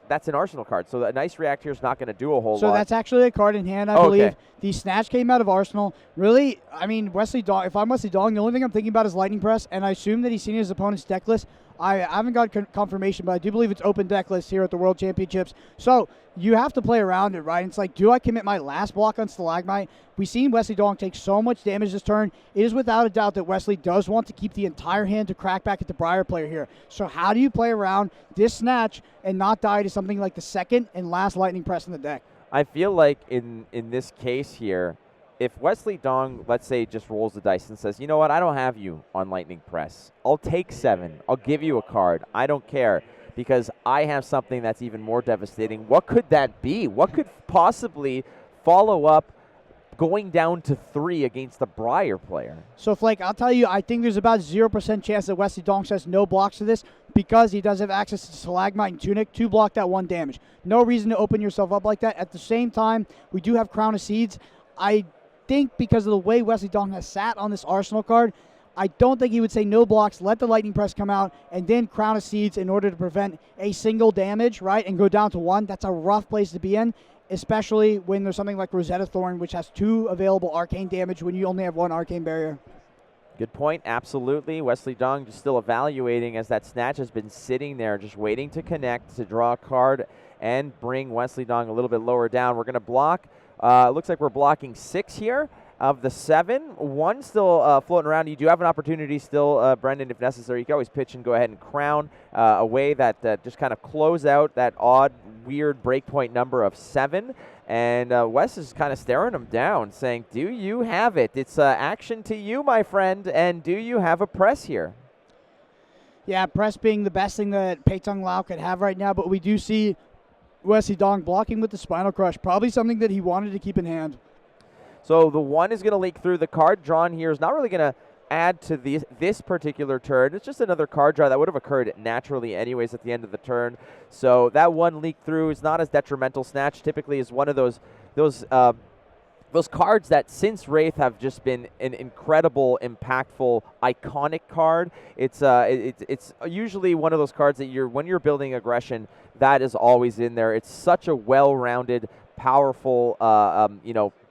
that's an Arsenal card, so a nice react here is not going to do a whole lot. So that's actually a card in hand, I believe. The Snatch came out of Arsenal. Really, Wesley Dong, if I'm Wesley Dong, the only thing I'm thinking about is Lightning Press, and I assume that he's seen his opponent's deck list. I haven't got confirmation, but I do believe it's open deck list here at the World Championships. So you have to play around it, right? It's like, do I commit my last block on Stalagmite? We've seen Wesley Dong take so much damage this turn. It is without a doubt that Wesley does want to keep the entire hand to crack back at the Briar player here. So how do you play around this snatch and not die to something like the second and last lightning press in the deck? I feel like in this case here, if Wesley Dong, let's say, just rolls the dice and says, you know what, I don't have you on Lightning Press. I'll take 7. I'll give you a card. I don't care because I have something that's even more devastating. What could that be? What could possibly follow up going down to 3 against the Briar player? So, Flake, I'll tell you, I think there's about 0% chance that Wesley Dong says no blocks to this because he does have access to Stalagmite and Tunic to block that 1 damage. No reason to open yourself up like that. At the same time, we do have Crown of Seeds. I think because of the way Wesley Dong has sat on this Arsenal card, I don't think he would say no blocks, let the Lightning Press come out, and then Crown of Seeds in order to prevent a single damage, right, and go down to 1. That's a rough place to be in, especially when there's something like Rosetta Thorn, which has 2 available arcane damage when you only have 1 arcane barrier. Good point, absolutely. Wesley Dong just still evaluating as that snatch has been sitting there, just waiting to connect, to draw a card, and bring Wesley Dong a little bit lower down. We're going to block. Looks like we're blocking 6 here of the 7. 1 still floating around. You do have an opportunity still, Brendan, if necessary. You can always pitch and go ahead and crown a way that just kind of close out that odd, weird breakpoint number of 7. And Wes is kind of staring him down, saying, do you have it? It's action to you, my friend, and do you have a press here? Yeah, press being the best thing that Pei-Tung Liao could have right now, but we do see Wesley Dong blocking with the Spinal Crush, probably something that he wanted to keep in hand. So the 1 is going to leak through. The card drawn here is not really going to add to this particular turn. It's just another card draw that would have occurred naturally anyways at the end of the turn. So that 1 leak through is not as detrimental. Snatch typically is one of those cards that since Wraith have just been an incredible, impactful, iconic card. It's usually one of those cards that when you're building aggression, that is always in there. It's such a well-rounded, powerful,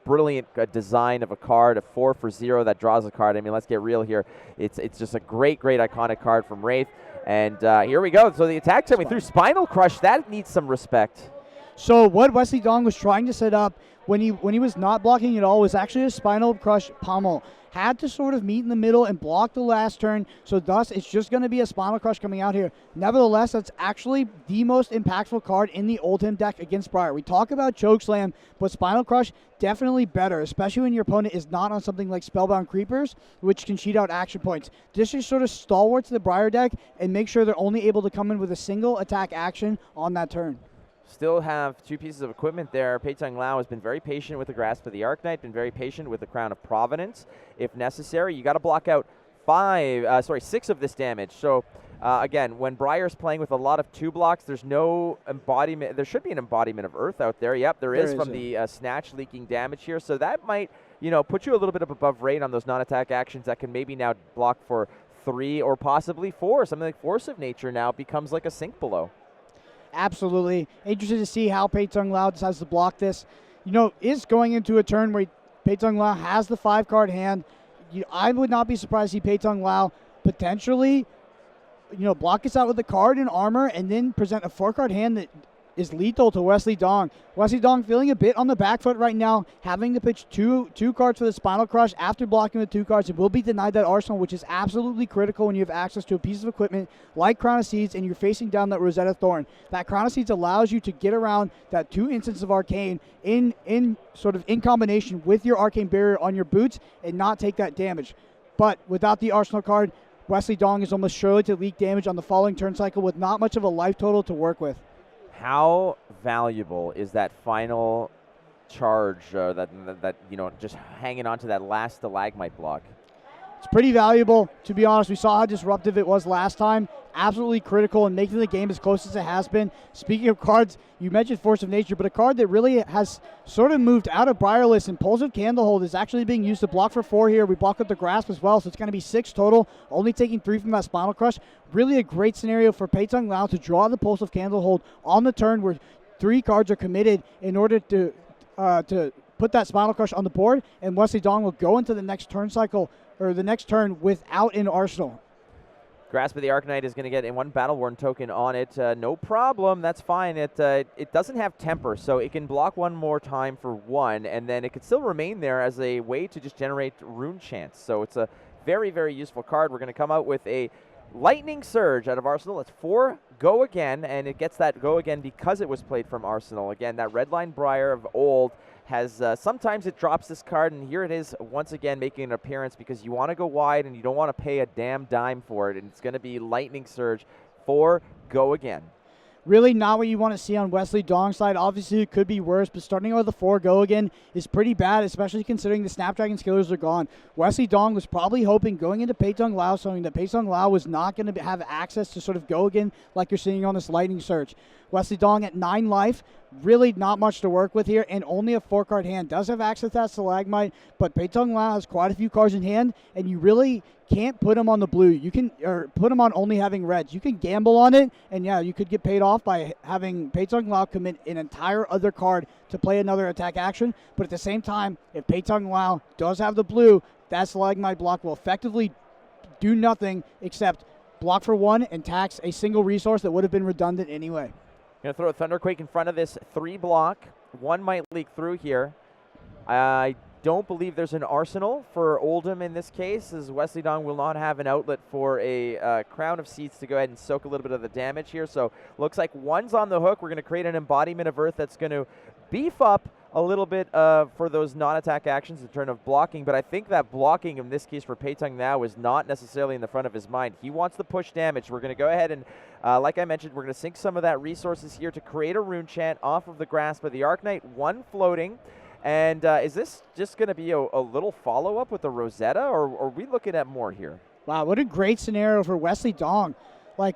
brilliant design of a card, a 4 for 0 that draws a card. I mean, let's get real here. It's just a great iconic card from Wraith. And here we go. So the attack coming through. Spinal Crush, that needs some respect. So what Wesley Dong was trying to set up when he was not blocking at all was actually a Spinal Crush pummel. Had to sort of meet in the middle and block the last turn, so thus it's just going to be a Spinal Crush coming out here. Nevertheless, that's actually the most impactful card in the Oldhim deck against Briar. We talk about Chokeslam, but Spinal Crush definitely better, especially when your opponent is not on something like Spellbound Creepers, which can cheat out action points. This is sort of stalwarts the Briar deck and make sure they're only able to come in with a single attack action on that turn. Still have 2 pieces of equipment there. Pei-Tung Liao has been very patient with the Grasp of the Arknight, been very patient with the Crown of Providence. If necessary, you got to block out 6 of this damage. So again, when Briar's playing with a lot of 2 blocks, there's no embodiment. There should be an embodiment of Earth out there. Yep, there is from the Snatch leaking damage here. So that might, put you a little bit up above rate on those non-attack actions that can maybe now block for 3 or possibly 4. Something like Force of Nature now becomes like a sink below. Absolutely. Interested to see how Pei-Tung Liao decides to block this. Is going into a turn where Pei-Tung Liao has the 5-card hand. I would not be surprised to see Pei-Tung Liao potentially, block us out with a card and armor and then present a 4-card hand that is lethal to Wesley Dong. Wesley Dong feeling a bit on the back foot right now, having to pitch two cards for the Spinal Crush after blocking with 2 cards. It will be denied that Arsenal, which is absolutely critical when you have access to a piece of equipment like Crown of Seeds and you're facing down that Rosetta Thorn. That Crown of Seeds allows you to get around that 2 instances of Arcane in combination with your Arcane Barrier on your boots and not take that damage. But without the Arsenal card, Wesley Dong is almost surely to leak damage on the following turn cycle with not much of a life total to work with. How valuable is that final charge just hanging on to that last Stalagmite block? It's pretty valuable, to be honest. We saw how disruptive it was last time. Absolutely critical in making the game as close as it has been. Speaking of cards, you mentioned Force of Nature, but a card that really has sort of moved out of Briar list. Impulsive Candlehold is actually being used to block for 4 here. We block with the Grasp as well, so it's going to be 6 total, only taking 3 from that Spinal Crush. Really a great scenario for Pei-Tung Liao to draw the Impulsive Candlehold on the turn where 3 cards are committed in order to put that Spinal Crush on the board, and Wesley Dong will go into the next turn cycle, or the next turn, without an arsenal. Grasp of the Arcanite is going to get a 1 Battle Worn token on it. No problem. That's fine. It doesn't have temper, so it can block 1 more time for 1, and then it could still remain there as a way to just generate rune chants. So it's a very, very useful card. We're going to come out with a Lightning Surge out of Arsenal. It's 4 Go Again, and it gets that Go Again because it was played from Arsenal. Again, that Redline Briar of old has sometimes it drops this card, and here it is once again making an appearance because you want to go wide and you don't want to pay a damn dime for it, and it's going to be Lightning Surge 4 Go Again. Really not what you want to see on Wesley Dong's side. Obviously, it could be worse, but starting with the 4 Go Again is pretty bad, especially considering the Snapdragon Skillers are gone. Wesley Dong was probably hoping going into Pei-Tung Liao, showing that Pei-Tung Liao was not going to have access to sort of Go Again like you're seeing on this Lightning Surge. Wesley Dong at 9 life, really not much to work with here, and only a 4-card hand. Does have access to that Stalagmite, but Pei-Tung Liao has quite a few cards in hand, and you really can't put him on the blue. You can, or put him on only having reds. You can gamble on it, and yeah, you could get paid off by having Pei-Tung Liao commit an entire other card to play another attack action, but at the same time, if Pei-Tung Liao does have the blue, that Stalagmite block will effectively do nothing except block for 1 and tax a single resource that would have been redundant anyway. Going to throw a Thunderquake in front of this 3 block. 1 might leak through here. I don't believe there's an arsenal for Oldhim in this case, as Wesley Dong will not have an outlet for a Crown of Seeds to go ahead and soak a little bit of the damage here. So looks like 1's on the hook. We're going to create an Embodiment of Earth that's going to beef up a little bit for those non-attack actions in terms of blocking, but I think that blocking in this case for Pei-Tung now is not necessarily in the front of his mind. He wants the push damage. We're going to go ahead and, like I mentioned, we're going to sink some of that resources here to create a rune chant off of the Grasp of the Arcanite, 1 floating. And is this just going to be a little follow-up with the Rosetta, or are we looking at more here? Wow, what a great scenario for Wesley Dong. Like,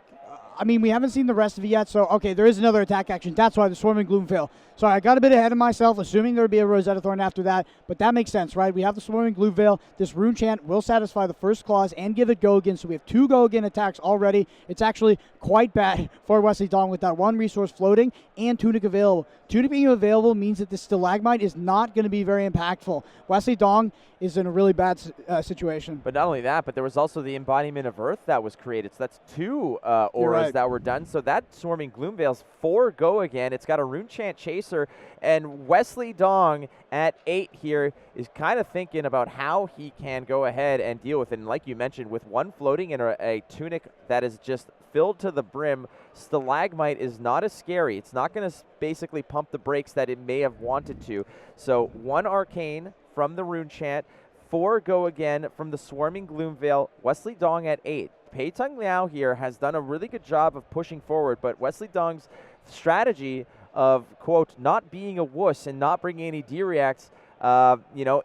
I mean, we haven't seen the rest of it yet, so, okay, there is another attack action. That's why the Swarming Gloom fail. So I got a bit ahead of myself, assuming there would be a Rosetta Thorn after that, but that makes sense, right? We have the Swarming Gloom Veil. This Rune Chant will satisfy the first clause and give it Go Again, so we have 2 Go Again attacks already. It's actually quite bad for Wesley Dong with that 1 resource floating and Tunic available. Tunic being available means that this Stalagmite is not going to be very impactful. Wesley Dong is in a really bad situation. But not only that, but there was also the Embodiment of Earth that was created. So that's 2 auras that were done. So that Swarming Gloom Veil's 4 Go Again. It's got a Rune Chant Chaser, and Wesley Dong at 8 here is kind of thinking about how he can go ahead and deal with it. And like you mentioned, with 1 floating and a Tunic that is just filled to the brim, Stalagmite is not as scary. It's not going to basically pump the brakes that it may have wanted to. So 1 Arcane from the Rune Chant, 4 Go Again from the Swarming Gloom Veil, Wesley Dong at 8. Pei-Tung Liao here has done a really good job of pushing forward, but Wesley Dong's strategy of, quote, not being a wuss and not bringing any D-reacts, you know,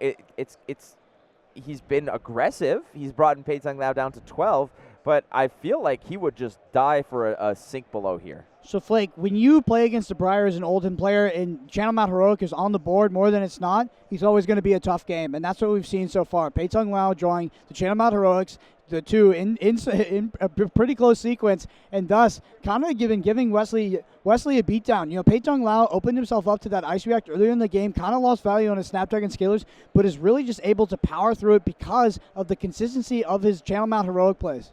he's been aggressive. He's brought in Pei-Tung Liao down to 12, but I feel like he would just die for a sink below here. So, Flake, when you play against the Briar as an Oldhim player and Channel Mount Heroic is on the board more than it's not, he's always going to be a tough game, and that's what we've seen so far. Pei-Tung Liao drawing the Channel Mount Heroics, the 2 in a pretty close sequence, and thus kind of giving Wesley a beatdown. You know, Pei-Tung Liao opened himself up to that Ice React earlier in the game, kind of lost value on his Snapdragon Scalers, but is really just able to power through it because of the consistency of his Channel Mount Heroic plays.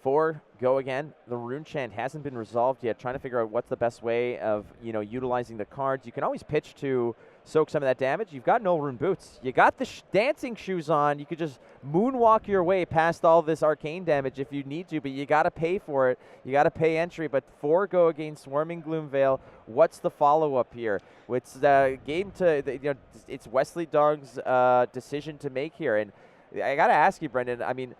4 Go Again. The Rune Chant hasn't been resolved yet. Trying to figure out what's the best way of, you know, utilizing the cards. You can always pitch to soak some of that damage. You've got no Rune Boots. You got the dancing shoes on. You could just moonwalk your way past all this arcane damage if you need to, but you got to pay for it. You got to pay entry. But 4 Go Again, Swarming Gloom Veil. What's the follow-up here? It's game to, you know, it's Wesley Dong's decision to make here. And I got to ask you, Brendan, I mean,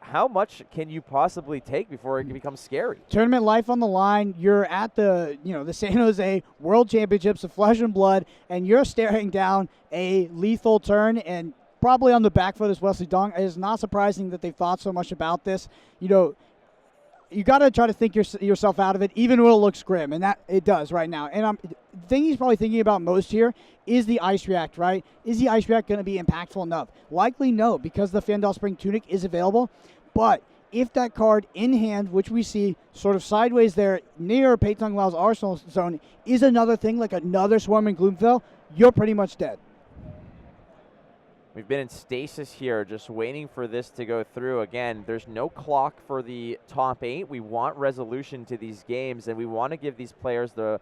how much can you possibly take before it can become scary? Tournament life on the line. You're at the, you know, the San Jose World Championships of Flesh and Blood, and you're staring down a lethal turn, and probably on the back foot is Wesley Dong. It is not surprising that they thought so much about this. You know, you got to try to think yourself out of it, even when it looks grim, and that it does right now. And the thing he's probably thinking about most here is the Ice React, right? Is the Ice React going to be impactful enough? Likely no, because the Fandal Spring Tunic is available. But if that card in hand, which we see sort of sideways there near Pei-Tung Liao's arsenal zone, is another thing like another Swarming Gloomfell, you're pretty much dead. We've been in stasis here, just waiting for this to go through. Again, there's no clock for the top 8. We want resolution to these games, and we want to give these players the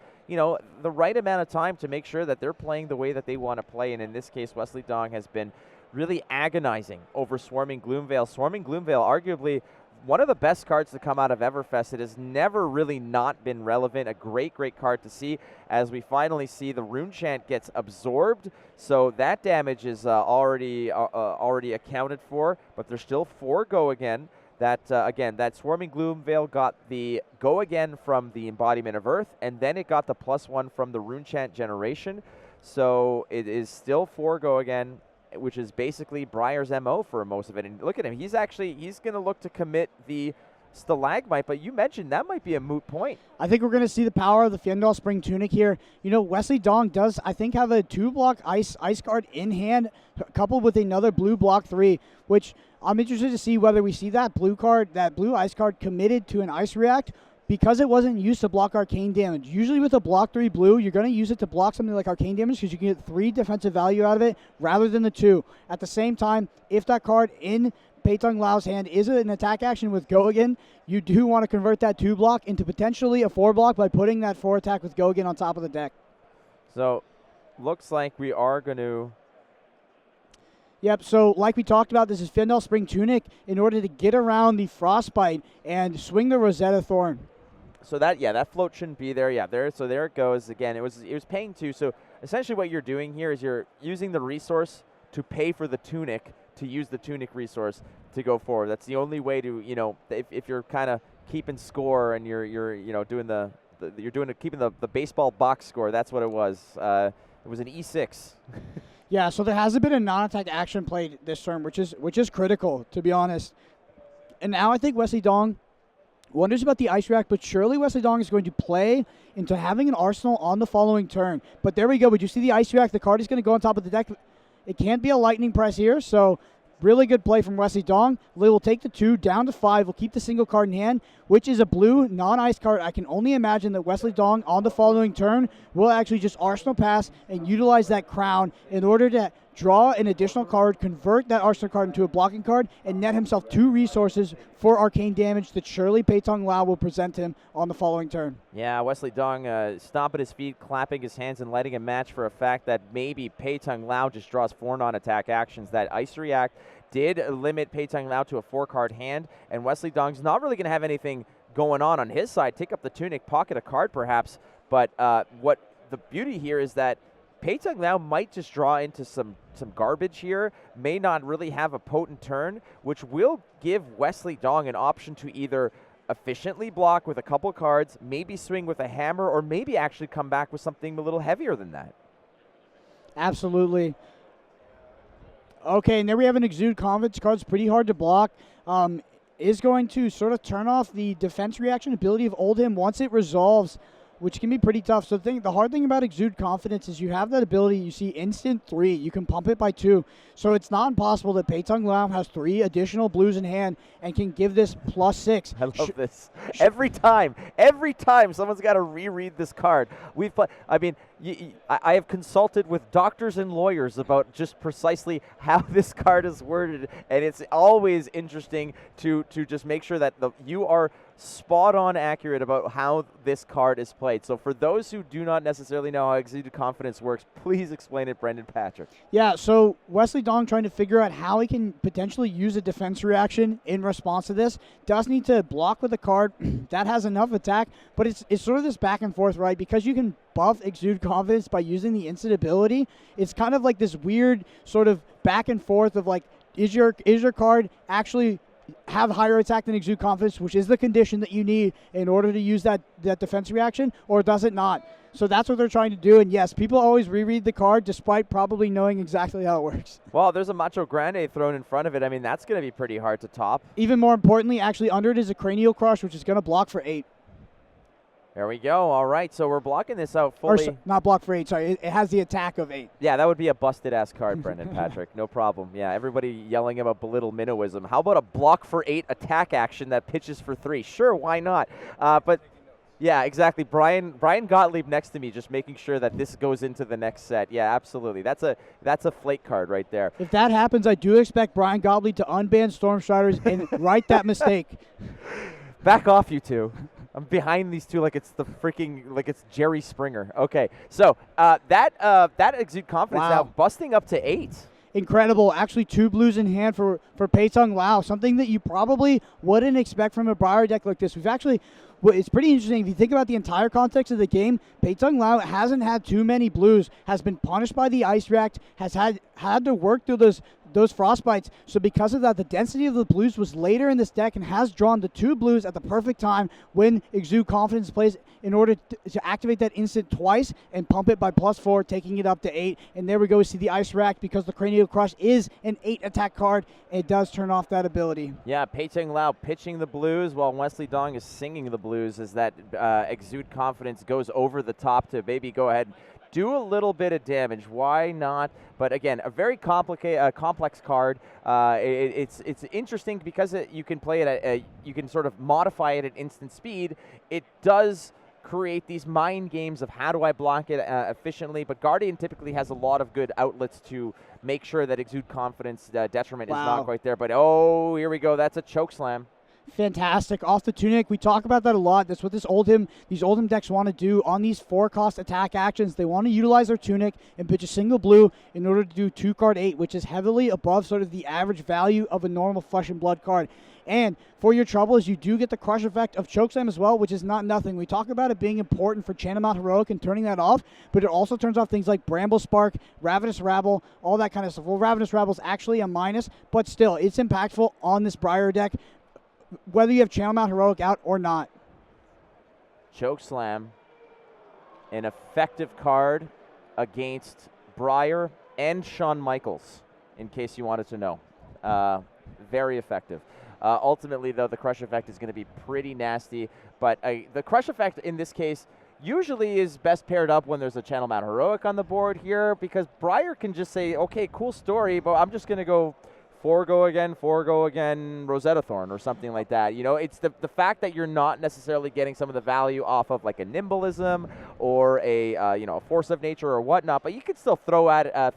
right amount of time to make sure that they're playing the way that they want to play. And in this case, Wesley Dong has been really agonizing over Swarming Gloomvale. Swarming Gloomvale, arguably one of the best cards to come out of Everfest. It has never really not been relevant. A great, great card to see as we finally see the Rune Chant gets absorbed. So that damage is already accounted for, but there's still 4 go again. That Swarming Gloomvale got the go again from the Embodiment of Earth, and then it got the +1 from the Rune Chant generation. So it is still 4 go again, which is basically Briar's MO for most of it. And look at him. He's going to look to commit the Stalagmite, but you mentioned that might be a moot point. I think we're going to see the power of the Fjendal Spring Tunic here. Wesley Dong does, I think, have a 2-block ice card in hand, coupled with another blue block 3, which I'm interested to see whether we see that blue ice card committed to an ice react, because it wasn't used to block arcane damage. Usually with a block 3 blue, you're going to use it to block something like arcane damage because you can get 3 defensive value out of it rather than the 2. At the same time, if that card in Pei-Tung Liao's hand is an attack action with Go Again, you do want to convert that 2 block into potentially a 4 block by putting that 4 attack with Go Again on top of the deck. So, looks like we are going to... Yep, so like we talked about, this is Fjendal Spring Tunic in order to get around the Frostbite and swing the Rosetta Thorn. So that float shouldn't be there. Yeah, so there it goes. Again, it was paying 2. So essentially what you're doing here is you're using the resource to pay for the tunic, to use the tunic resource to go forward. That's the only way to, if you're kind of keeping score and you're doing keeping the baseball box score. That's what it was. It was an E6. Yeah, so there hasn't been a non-attack action played this turn, which is critical, to be honest. And now I think Wesley Dong wonders about the ice react, but surely Wesley Dong is going to play into having an arsenal on the following turn. But there we go. Would you see the ice react? The card is going to go on top of the deck. It can't be a lightning press here, so really good play from Wesley Dong. Lil will take the 2 down to 5. We'll keep the single card in hand, which is a blue non-ice card. I can only imagine that Wesley Dong on the following turn will actually just Arsenal pass and utilize that crown in order to draw an additional card, convert that Arsenal card into a blocking card, and net himself 2 resources for arcane damage that surely Pei-Tung Liao will present him on the following turn. Yeah, Wesley Dong stomping his feet, clapping his hands, and lighting a match for a fact that maybe Pei-Tung Liao just draws 4 non-attack actions. That Ice React did limit Pei-Tung Liao to a 4-card hand, and Wesley Dong's not really going to have anything going on his side. Take up the tunic, pocket a card perhaps, but what the beauty here is that Pei-Tung Liao might just draw into some garbage here, may not really have a potent turn, which will give Wesley Dong an option to either efficiently block with a couple cards, maybe swing with a hammer, or maybe actually come back with something a little heavier than that. Absolutely. Okay, and there we have an Exude Confidence card. It's pretty hard to block. Is going to sort of turn off the defense reaction ability of Oldhim once it resolves, which can be pretty tough. So the hard thing about Exude Confidence is you have that ability. You see instant 3. You can pump it by 2. So it's not impossible that Pei-Tung Liao has 3 additional blues in hand and can give this +6. I love this. Every time someone's got to reread this card. I have consulted with doctors and lawyers about just precisely how this card is worded, and it's always interesting to just make sure that you are spot on accurate about how this card is played. So for those who do not necessarily know how Exuded Confidence works, please explain it, Brendan Patrick. Yeah, so Wesley Dong trying to figure out how he can potentially use a defense reaction in response to this. Does need to block with a card that has enough attack, but it's sort of this back and forth, right? Because you can buff Exude Confidence by using the instant ability, it's kind of like this weird sort of back and forth of like, is your card actually have higher attack than Exude Confidence, which is the condition that you need in order to use that defense reaction, or does it not? So that's what they're trying to do, and yes, people always reread the card despite probably knowing exactly how it works. Well, there's a Macho Grande thrown in front of it. I mean, that's going to be pretty hard to top. Even more importantly, actually under it is a Cranial Crush, which is going to block for 8. There we go. All right, so we're blocking this out fully. Or, not block for 8, sorry. It has the attack of 8. Yeah, that would be a busted-ass card, Brendan Patrick. No problem. Yeah, everybody yelling about belittle minnowism. How about a block for 8 attack action that pitches for 3? Sure, why not? But Yeah, exactly. Brian Gottlieb next to me, just making sure that this goes into the next set. Yeah, absolutely. That's a flake card right there. If that happens, I do expect Brian Gottlieb to unban Stormstriders and right that mistake. Back off, you two. I'm behind these two like it's it's Jerry Springer. Okay, so that Exude Confidence Wow. now busting up to 8. Incredible. Actually, 2 blues in hand for Pei-Tung Liao, something that you probably wouldn't expect from a Briar deck like this. It's pretty interesting. If you think about the entire context of the game, Pei-Tung Liao hasn't had too many blues, has been punished by the Ice React, has had to work through those frostbites. So because of that, the density of the blues was later in this deck and has drawn the 2 blues at the perfect time when Exude Confidence plays in order to activate that instant twice and pump it by +4, taking it up to 8. And there we go. We see the Ice Rack because the Cranial Crush is an 8 attack card. It does turn off that ability. Yeah, Pei-Tung Liao pitching the blues while Wesley Dong is singing the blues as that Exude Confidence goes over the top to maybe go ahead and do a little bit of damage. Why not? But again, a very complex card. It's interesting because you can play it you can sort of modify it at instant speed. It does create these mind games of how do I block it efficiently, but Guardian typically has a lot of good outlets to make sure that Exude Confidence detriment is not quite there. But oh, here we go. That's a choke slam. Fantastic. Off the Tunic, we talk about that a lot. That's what these Oldhim decks want to do on these 4-cost attack actions. They want to utilize their Tunic and pitch a single blue in order to do 2-card 8, which is heavily above sort of the average value of a normal Flesh and Blood card. And for your troubles, you do get the crush effect of Chokeslam as well, which is not nothing. We talk about it being important for Channel Mount Heroic and turning that off, but it also turns off things like Bramble Spark, Ravenous Rabble, all that kind of stuff. Well, Ravenous Rabble is actually a minus, but still, it's impactful on this Briar deck, whether you have Channel Mount Heroic out or not. Choke Slam, an effective card against Briar and Shawn Michaels, in case you wanted to know. Very effective. Ultimately, though, the crush effect is going to be pretty nasty, but the crush effect in this case usually is best paired up when there's a Channel Mount Heroic on the board here, because Briar can just say, okay, cool story, but I'm just going to go 4 go again, Rosetta Thorn or something like that. You know, it's the fact that you're not necessarily getting some of the value off of like a Nimblism or a a Force of Nature or whatnot, but you can still throw at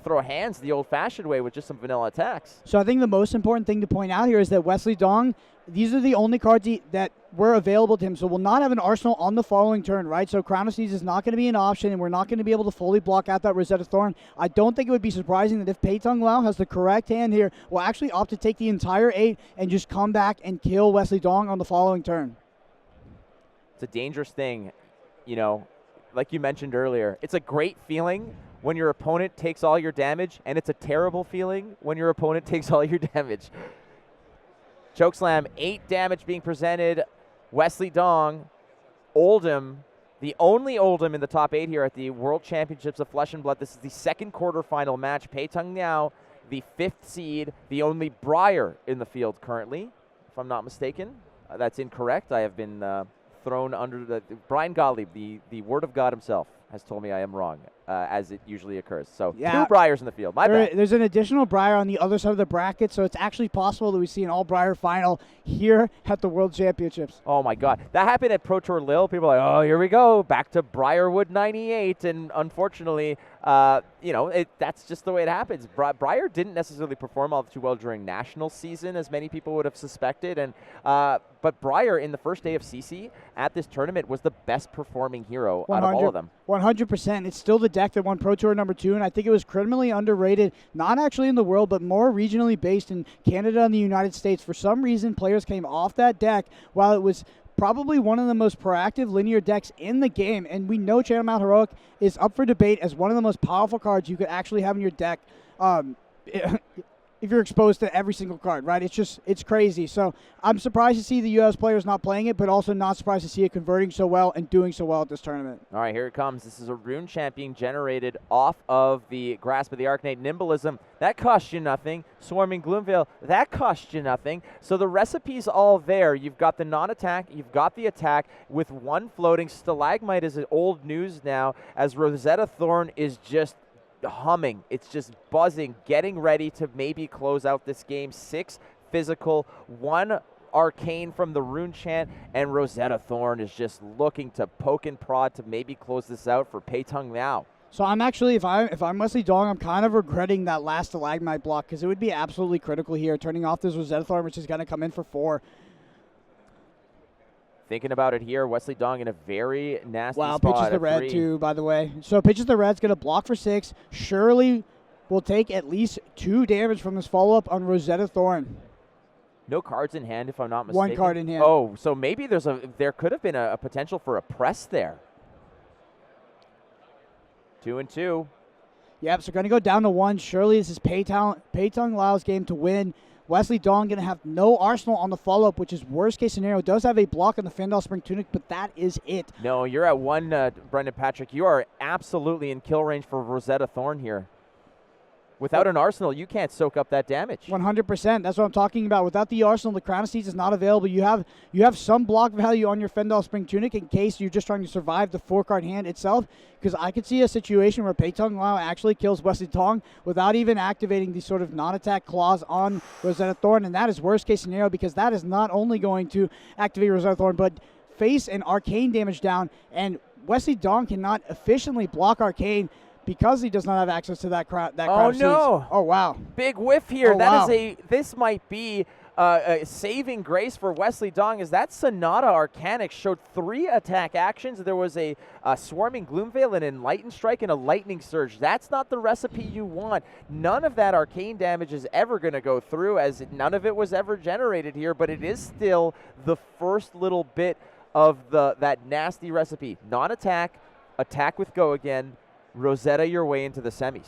throw hands the old-fashioned way with just some vanilla attacks. So I think the most important thing to point out here is that Wesley Dong, these are the only cards that were available to him, so we'll not have an arsenal on the following turn, right? So Crown of Seas is not going to be an option, and we're not going to be able to fully block out that Rosetta Thorn. I don't think it would be surprising that if Pei-Tung Liao has the correct hand here, we'll actually opt to take the entire 8 and just come back and kill Wesley Dong on the following turn. It's a dangerous thing, like you mentioned earlier. It's a great feeling when your opponent takes all your damage, and it's a terrible feeling when your opponent takes all your damage. Chokeslam, 8 damage being presented. Wesley Dong, Oldhim, the only Oldhim in the top 8 here at the World Championships of Flesh and Blood. This is the second quarterfinal match. Pei-Tung Liao, the 5th seed, the only Briar in the field currently, if I'm not mistaken. That's incorrect. I have been thrown under the Brian Gottlieb, the word of God himself, has told me I am wrong, as it usually occurs. So 2 Briars in the field. My bad. There's an additional Briar on the other side of the bracket, so it's actually possible that we see an all-Briar final here at the World Championships. Oh, my God. That happened at Pro Tour Lille. People are like, oh, here we go, back to Briarwood 98. And unfortunately, that's just the way it happens. Briar didn't necessarily perform all too well during national season, as many people would have suspected. And but Briar, in the first day of CC at this tournament, was the best performing hero out of all of them. 100%. It's still the deck that won Pro Tour #2, and I think it was criminally underrated, not actually in the world, but more regionally based in Canada and the United States. For some reason, players came off that deck while it was probably one of the most proactive linear decks in the game, and we know Channel Mount Heroic is up for debate as one of the most powerful cards you could actually have in your deck. If you're exposed to every single card, right? It's crazy. So I'm surprised to see the U.S. players not playing it, but also not surprised to see it converting so well and doing so well at this tournament. All right, here it comes. This is a Rune Champion generated off of the Grasp of the Arcanate. Nimblism, that cost you nothing. Swarming Gloomveil, that cost you nothing. So the recipe's all there. You've got the non-attack, you've got the attack with 1 floating. Stalagmite is old news now, as Rosetta Thorn is just humming. It's just buzzing, getting ready to maybe close out this game. 6 physical, 1 Arcane from the Rune Chant, and Rosetta Thorn is just looking to poke and prod to maybe close this out for Pei-Tung Liao. So I'm actually, if I'm Wesley Dong, I'm kind of regretting that last stalagmite block because it would be absolutely critical here, turning off this Rosetta Thorn, which is going to come in for 4. Thinking about it here, Wesley Dong in a very nasty Wow, spot. pitches the at red 3. too, by the way. So pitches the red's going to block for 6. Surely will take at least 2 damage from this follow-up on Rosetta Thorn. No cards in hand, if I'm not mistaken. 1 card in hand. Oh, so maybe there could have been a potential for a press there. 2 and 2. Yep, so going to go down to 1. Surely this is Pei-Tung Liao's game to win. Wesley Dong going to have no arsenal on the follow-up, which is worst case scenario. Does have a block on the Fandal Spring Tunic, but that is it. No, you're at 1, Brendan Patrick. You are absolutely in kill range for Rosetta Thorn here. Without an arsenal, you can't soak up that damage. 100%. That's what I'm talking about. Without the arsenal, the Crown of Seeds is not available. You have some block value on your Fendal Spring Tunic in case you're just trying to survive the 4-card hand itself. Because I could see a situation where Pei-Tung Liao actually kills Wesley Dong without even activating the sort of non-attack clause on Rosetta Thorn, and that is worst case scenario because that is not only going to activate Rosetta Thorn, but face and arcane damage down, and Wesley Dong cannot efficiently block arcane because he does not have access to that crown. Oh, no. Seeds. Oh, wow. Big whiff here. Oh, wow. This might be a saving grace for Wesley Dong, as that Sonata Arcanic showed 3 attack actions. There was a Swarming Gloomveil, an Enlightened Strike, and a Lightning Surge. That's not the recipe you want. None of that arcane damage is ever going to go through, as none of it was ever generated here, but it is still the first little bit of that nasty recipe. Non-attack, attack with go again, Rosetta your way into the semis.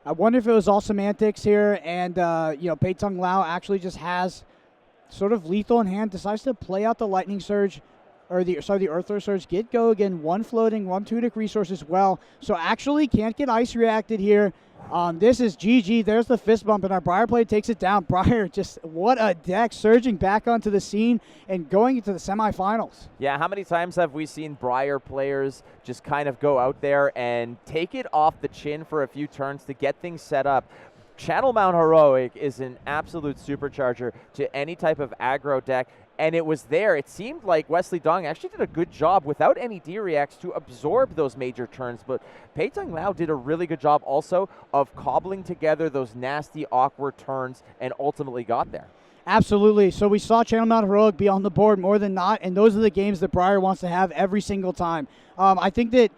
I wonder if it was all semantics here, and Pei-Tung Liao actually just has sort of lethal in hand, decides to play out the Lightning Surge, or the Earthler Surge, get go again, 1 floating, 1 tunic resource as well. So actually can't get ice reacted here. This is GG. There's the fist bump, and our Briar play takes it down. Briar, just what a deck, surging back onto the scene and going into the semifinals. Yeah, how many times have we seen Briar players just kind of go out there and take it off the chin for a few turns to get things set up? Channel Mount Heroic is an absolute supercharger to any type of aggro deck, and it was there. It seemed like Wesley Dong actually did a good job without any D-reacts to absorb those major turns, but Pei-Tung Liao did a really good job also of cobbling together those nasty, awkward turns and ultimately got there. Absolutely. So we saw Channel Mount Heroic be on the board more than not, and those are the games that Briar wants to have every single time. I think that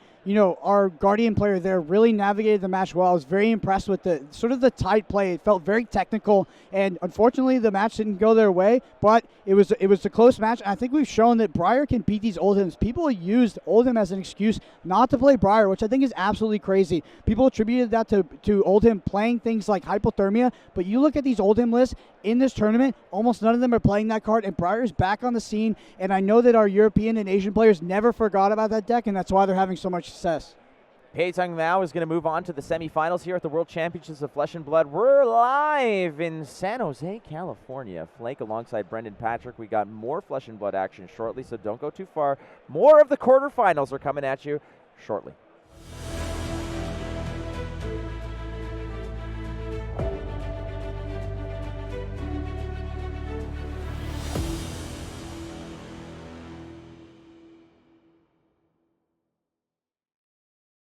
our Guardian player there really navigated the match well. I was very impressed with the sort of the tight play. It felt very technical, and unfortunately the match didn't go their way, but it was a close match. And I think we've shown that Briar can beat these Oldhims. People used Oldhim as an excuse not to play Briar, which I think is absolutely crazy. People attributed that to Oldhim playing things like Hypothermia, but you look at these Oldhim lists in this tournament, almost none of them are playing that card, and Briar's back on the scene, and I know that our European and Asian players never forgot about that deck, and that's why they're having so much success. Pei-Tung Liao is going to move on to the semifinals here at the World Championships of Flesh and Blood. We're live in San Jose, California. Flank alongside Brendan Patrick. We got more Flesh and Blood action shortly, so don't go too far. More of the quarterfinals are coming at you shortly.